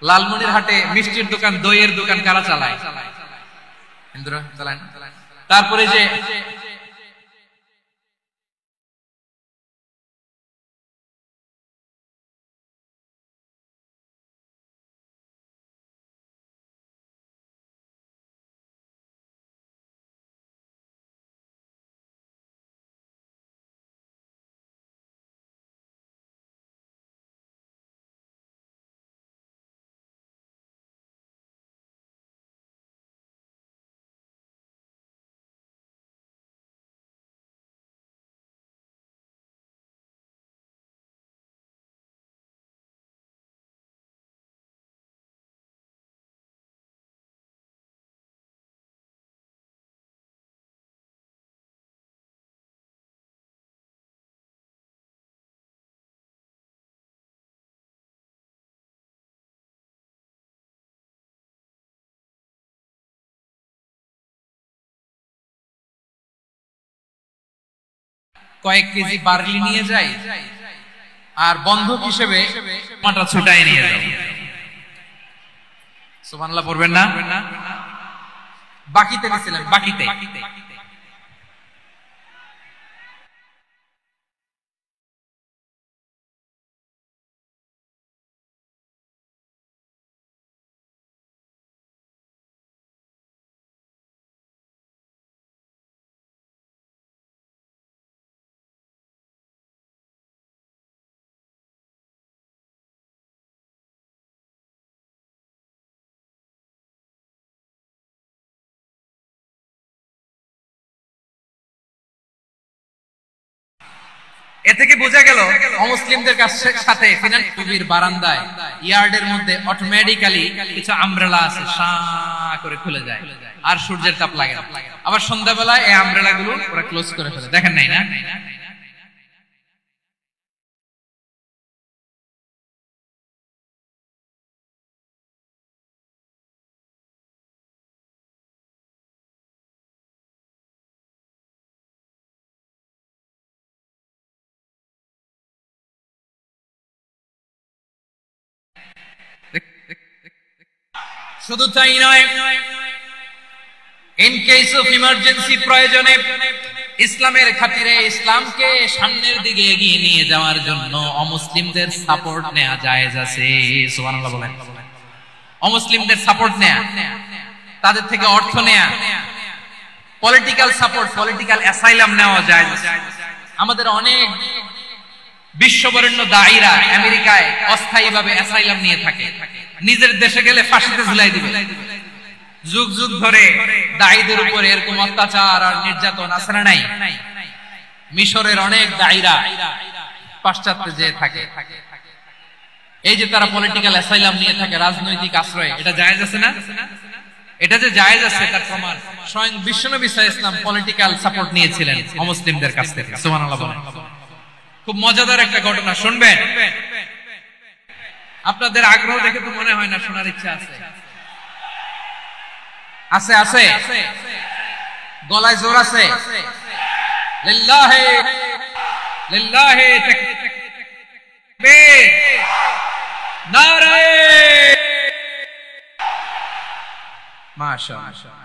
লালমনিরহাটে মিষ্টির দোকান, দইয়ের দোকান কারা চালায়? হিন্দুরা চালায়। তারপরে যে কয়েক কেজি বার্লি নিয়ে যায় আর বন্ধক হিসেবে মাটা ছুটায় নিয়ে যায়। সুবহানাল্লাহ পড়বেন না? বাকিতে নিছিলেন, বাকিতে। এ থেকে বোঝা গেল অমুসলিমদের সাথে ফিনান্স টুবির বারান্দায় ইয়ার্ডের মধ্যে অটোমেটিক্যালি কিছু আমব্রেলা আছে, সা করে খুলে যায় আর সূর্যের তাপ লাগে না। আবার সন্ধ্যাবেলায় এই আমব্রেলা গুলো ওরা ক্লোজ করে ফেলে, দেখেন নাই না? শুধু তাই নয়, ইন কেস অফ ইমার্জেন্সি, প্রয়োজনে ইসলামের খাতিরে ইসলামকে সামনের দিকে এগিয়ে নিয়ে যাওয়ার জন্য অমুসলিমদের সাপোর্ট নেওয়া জায়েজ আছে। সুবহানাল্লাহ বলেন। অমুসলিমদের সাপোর্ট নেওয়া, তাদের থেকে অর্থ নেওয়া, পলিটিক্যাল সাপোর্ট, পলিটিক্যাল অ্যাসাইলাম নেওয়া জায়েজ। আমাদের অনেক বিশ্ববরেণ্য দায়ীরা আমেরিকায় অস্থায়ীভাবে অ্যাসাইলাম নিয়ে থাকে, নিজের দেশে গেলে ফাঁসিতে ঝুলাই দিবে। যুগ যুগ ধরে দায়ীদের উপর এরকম অত্যাচার আর নির্যাতন আছে না নাই? মিশরের অনেক দায়ীরা পাশ্চাত্যে যেয়ে থাকে, এই যে তারা পলিটিক্যাল অ্যাসাইলাম নিয়ে থাকে, রাজনৈতিক আশ্রয়, এটা জায়েজ আছে না? এটা যে জায়েজ আছে তার প্রমাণ স্বয়ং বিশ্বনবী সাল্লাল্লাহু আলাইহি ওয়াসাল্লাম পলিটিক্যাল সাপোর্ট নিয়েছিলেন অমুসলিমদের কাছ থেকে। সুবহানাল্লাহ বলেন। খুব মজাদার একটা ঘটনা শুনবেন, আপনাদের আগ্রহ দেখে তো মনে হয় না শোনার ইচ্ছা আছে। আছে আছে, গলায় জোর আছে। লিল্লাহি লিল্লাহি তাকবীর, নারায়ে মাশাআল্লাহ।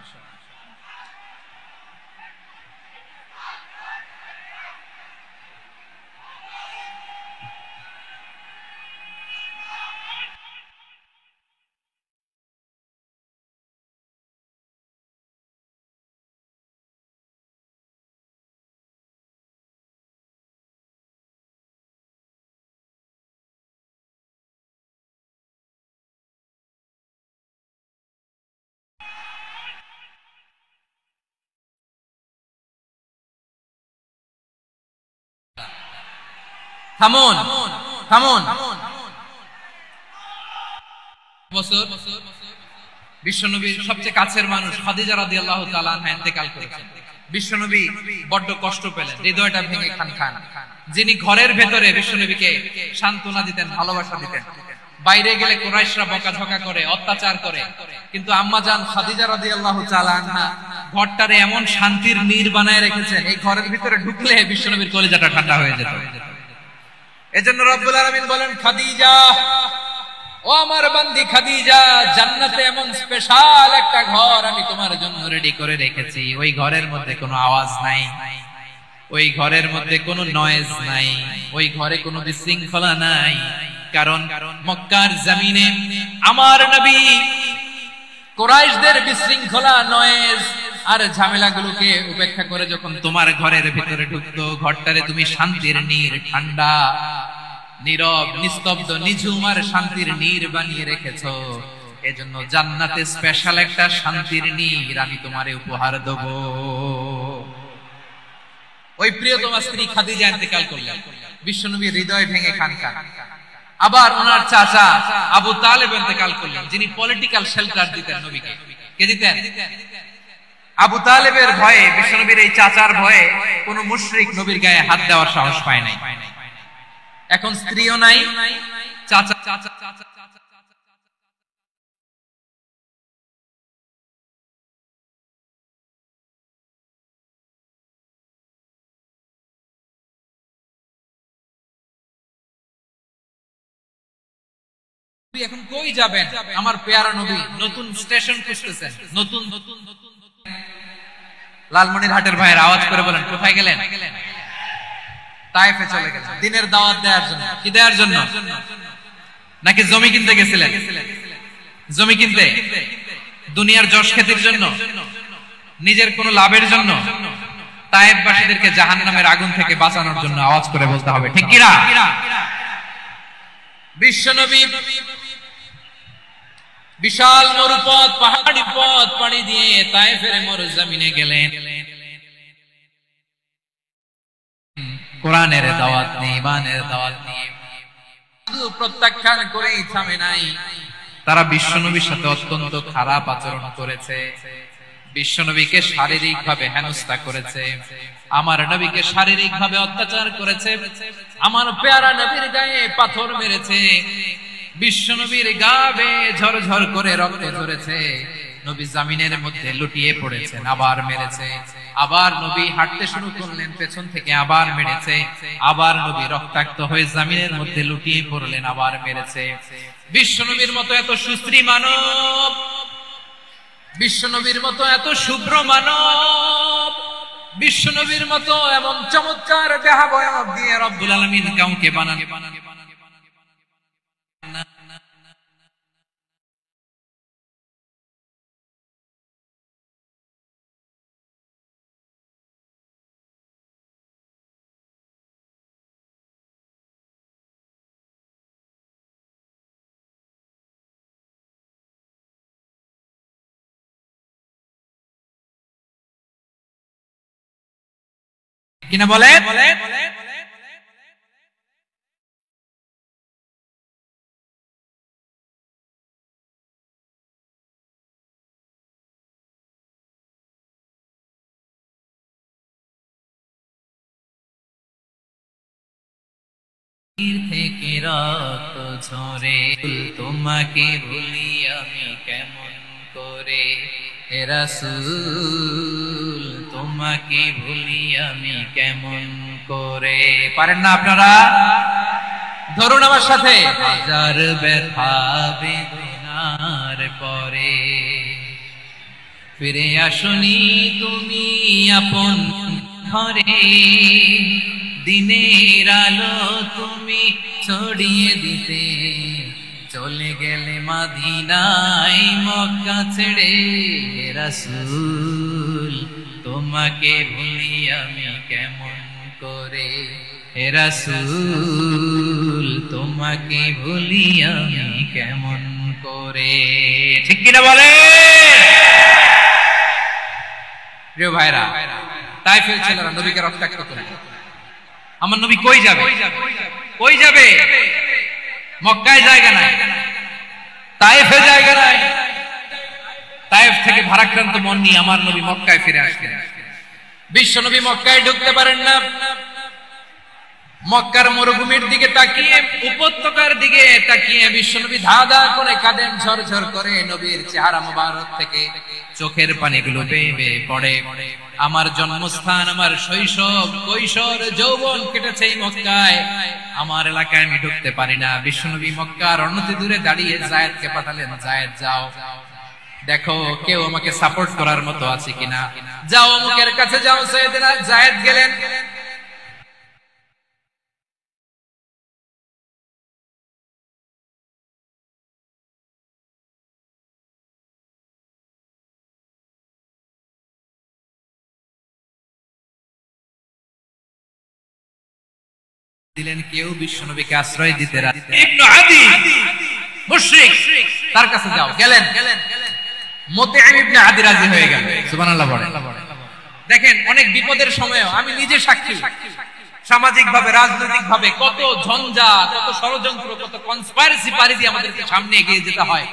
থামুন থামুন। বছর বিশ্বনবীর সবচেয়ে কাছের মানুষ খাদিজা রাদিয়াল্লাহু তাআলা আনহা ইন্তেকাল করেছেন। বিশ্বনবী বড্ড কষ্ট পেলেন, হৃদয়টা ভেঙে খান খান। যিনি ঘরের ভেতরে বিশ্বনবীকে সান্ত্বনা দিতেন, ভালোবাসা দিতেন, বাইরে গেলে কুরাইশরা বকাঝকা করে, অত্যাচার করে, কিন্তু আম্মা জান খাদিজা রাদিয়াল্লাহু তাআলা আনহা ঘরটারে এমন শান্তির নীড় বানায় রেখেছেন, এই ঘরের ভিতরে ঢুকলে বিশ্বনবীর কলিজাটা ঠান্ডা হয়ে যেত। এজন্য রব্বুল আলামিন বলেন, খাদিজা, ও আমার বান্দি খাদিজা, জান্নাতে এমন স্পেশাল একটা ঘর আমি তোমার জন্য রেডি করে রেখেছি। ওই ঘরের মধ্যে কোনো আওয়াজ নাই, ওই ঘরের মধ্যে কোনো নয়েজ নাই, ওই ঘরে কোনো বিশৃঙ্খলা নাই। কারণ মক্কার জমিনে আমার নবী কুরাইশদের বিশৃঙ্খলা, নয়েজ আর ঝামেলাগুলোকে উপেক্ষা করে যখন তোমার ঘরের ভিতরে ঢুকতো, ঘরটারে তুমি শান্তির নীড়, ঠান্ডা, নীরব, নিস্তব্ধ, নিঝুম আর শান্তির নীড় বানিয়ে রেখেছো। এজন্য জান্নাতে স্পেশাল একটা শান্তির নীড় আমি তোমারে উপহার দেব। ওই প্রিয়তমা স্ত্রী খাদিজা ইন্তেকাল করলেন, বিশ্বনবীর হৃদয় ভেঙে খান খান। আবার ওনার চাচা আবু তালেব ইন্তেকাল করলেন, যিনি পলিটিক্যাল শেল্টার দিতেন নবীকে। কে দিতেন? আবু তালেবের ভয়ে, বিশ্বনবীর এই চাচার ভয়ে কোন মুশরিক নবীর গায়ে হাত দেওয়ার সাহস পায় নাই। এখন স্ত্রীও নাই, চাচা চাচা চাচা চাচা এখন কই যাবেন? আমার পেয়ারা নবী নতুন স্টেশন খুঁজতেছেন, নতুন নতুন নতুন লালমনিরহাটের ভাইয়ের আওয়াজ করে বলেন, কোথায় গেলেন? তায়েফে চলে গেলেন দিনের দাওয়াত দেওয়ার জন্য। কি দেওয়ার জন্য? নাকি জমি কিনতে গেছিলেন? জমি কিনতে, দুনিয়ার যশ খ্যাতির জন্য, নিজের কোন লাভের জন্য? তায়েফবাসীদেরকে জাহান্নামের আগুন থেকে বাঁচানোর জন্য। আওয়াজ করে বলতে হবে, ঠিক কিনা? বিশ্বনবী বিশাল মরুপথ, পাহাড়ি পথ পাড়ি দিয়ে তায়েফের মরুজমিনে গেলেন। কোরআনের দাওয়াত নিয়ে, ইমানের দাওয়াত নিয়ে শুধু প্রত্যাখ্যান করেই থামে নাই, তারা বিশ্বনবীর সাথে অত্যন্ত খারাপ আচরণ করেছে, বিশ্বনবীকে শারীরিক ভাবে হেনস্থা করেছে, আমার নবীকে শারীরিক ভাবে অত্যাচার করেছে, আমার পেয়ারা নবীর গায়ে পাথর মেরেছে, বিশ্বনবীর গা বেয়ে ঝরঝর করে রক্ত ঝরেছে, নবী জামিনের মধ্যে লুটিয়ে পড়েছেন, আবার মেরেছে, আবার নবী হাঁটতে শুরু করলেন, পেছন থেকে আবার মেরেছে, আবার নবী রক্তাক্ত হয়ে জামিনের মধ্যে লুটিয়ে পড়লেন, আবার মেরেছে। বিশ্বনবীর মতো এত সুশ্রী মানব, বিশ্বনবীর মতো এত শুভ্র মানব, বিশ্বনবীর মতো এমন চমৎকার দেহাবয়ব দিয়ে রব্বুল আলামিন কাউকে বানান। কিনা বলে থেকে রক্ত ঝরে, তোমাকে ভুলি আমি কেমন করে, হে রাসূল তোমাকে ভুলি আমি কেমন করে। পারেন না আপনারা? ধরুন আমার সাথে, হাজার ব্যথা বেদনার পরে ফিরে আসনি তুমি আপন ঘরে, দিনের আলো তুমি ছড়িয়ে দিতে চলে গেলে মদিনায় মক্কা ছেড়ে, হে রাসূল তোমাকে ভুলি আমি কেমন করে, হে রাসূল তোমাকে ভুলি আমি কেমন করে। ঠিক কিনা বলে? প্রিয় ভাইরা, তাইফের ছেলেরা নবীকে রক্তাক্ত করে, আমার নবী কই যাবে? কই যাবে? মক্কায় জায়গা নাই, তায়েফে জায়গা নাই, তায়েফ থেকে ভারাক্রান্ত মন নিয়ে আমার নবী মক্কায় ফিরে আসলেন। বিশ্ব নবী মক্কায় ঢুকতে পারেন না, মক্কার মরুভূমির দিকে তাকিয়ে, উপত্যকার দিকে তাকিয়ে বিশ্বনবী ধা ধা করে কাঁদেন, ঝরঝর করে নবীর চেহারা মোবারক থেকে চোখের পানিগুলো বেয়ে বেয়ে পড়ে। আমার জন্মস্থান, আমার শৈশব, কৈশোর, যৌবন কেটেছে এই মক্কায়, আমার এলাকায় আমি ঢুকতে পারি না। বিশ্বনবী মক্কার অনতি দূরে দাঁড়িয়ে যায়েদকে পাঠালেন, যায়েদ যাও দেখো কেউ আমাকে সাপোর্ট করার মতো আছে কিনা, যাও অমুকের কাছে যাও। সাইয়েদনা যায়েদ গেলেন, দিলেন কেউ বিশ্বনবীকে আশ্রয় দিতে রাজি ইবনে আদি মুশরিক, তার কাছে যাও। গেলেন, মুতঈম ইবনে আদি রাজি হয়ে গেল। সুবহানাল্লাহ বলেন। দেখেন অনেক বিপদের সময়ও আমি নিজে সাক্ষী, সামাজিক ভাবে, রাজনৈতিক ভাবে কত ঝঞ্ঝাট, কত ষড়যন্ত্র, কত কনস্পাইরেসি পারি দিয়ে আমাদেরকে সামনে এগিয়ে যেতে হয়।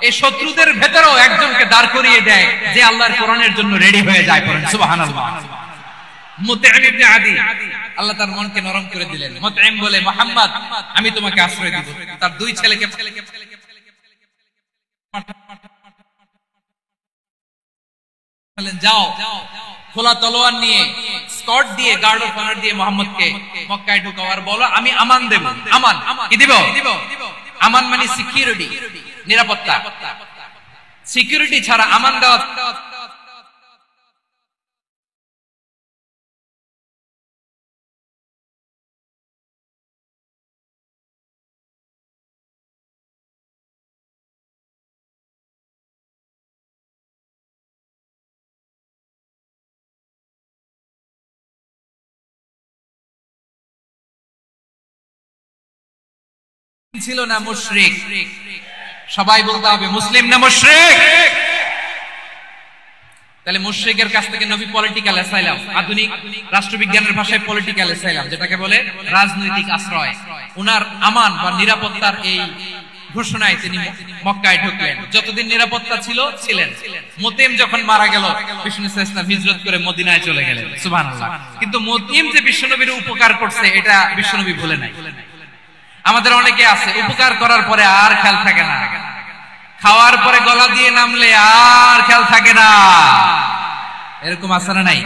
এই শত্রুদের ভেতরেও একজনকে দাঁড় করিয়ে দেয় যে আল্লাহর কোরআনের জন্য রেডি হয়ে যায়। পড়েন সুবহানাল্লাহ। মুতঈম ইবনে আদি আল্লাহ তার মনকে নরম করে দিলেন। মুতঈম বলে, মুহাম্মদ আমি তোমাকে আশ্রয় দিব। তার দুই ছেলেকে বললেন যাও, খোলা তলোয়ার নিয়ে, স্কট দিয়ে, গার্ড অফ অনার দিয়ে মুহাম্মদকে মক্কায় ঢুকাও আর বলো আমি আমান দেব। আমান কি দিব? আমান মানে সিকিউরিটি, নিরাপত্তা। সিকিউরিটি ছাড়া আমান দেওয়া ছিল না মুশরিক। সবাই বলতে হবে মুসলিম না মুশরিক। তাহলে মুশরিকের কাছ থেকে নবী পলিটিক্যাল অ্যাসাইলাম, আধুনিক রাষ্ট্রবিজ্ঞানের ভাষায় পলিটিক্যাল অ্যাসাইলাম, যেটাকে বলে রাজনৈতিক আশ্রয়, উনার আমান বা নিরাপত্তার এই ঘোষণায় তিনি মক্কায় ঢুকলেন। যতদিন নিরাপত্তা ছিল ছিলেন। মুতিম যখন মারা গেল, বিষ্ণু ইসলাম হিজরত করে মদিনায় চলে গেলেন। সুবহানাল্লাহ। কিন্তু মুতিম যে বিশ্বনবীর উপকার করছে এটা বিশ্বনবী ভুলে নাই। আমাদের অনেকে আছে উপকার করার পরে আর খেয়াল থাকে না, খাওয়ার পরে গলা দিয়ে নামলে আর খেয়াল থাকে না, এরকম আছে না নাই?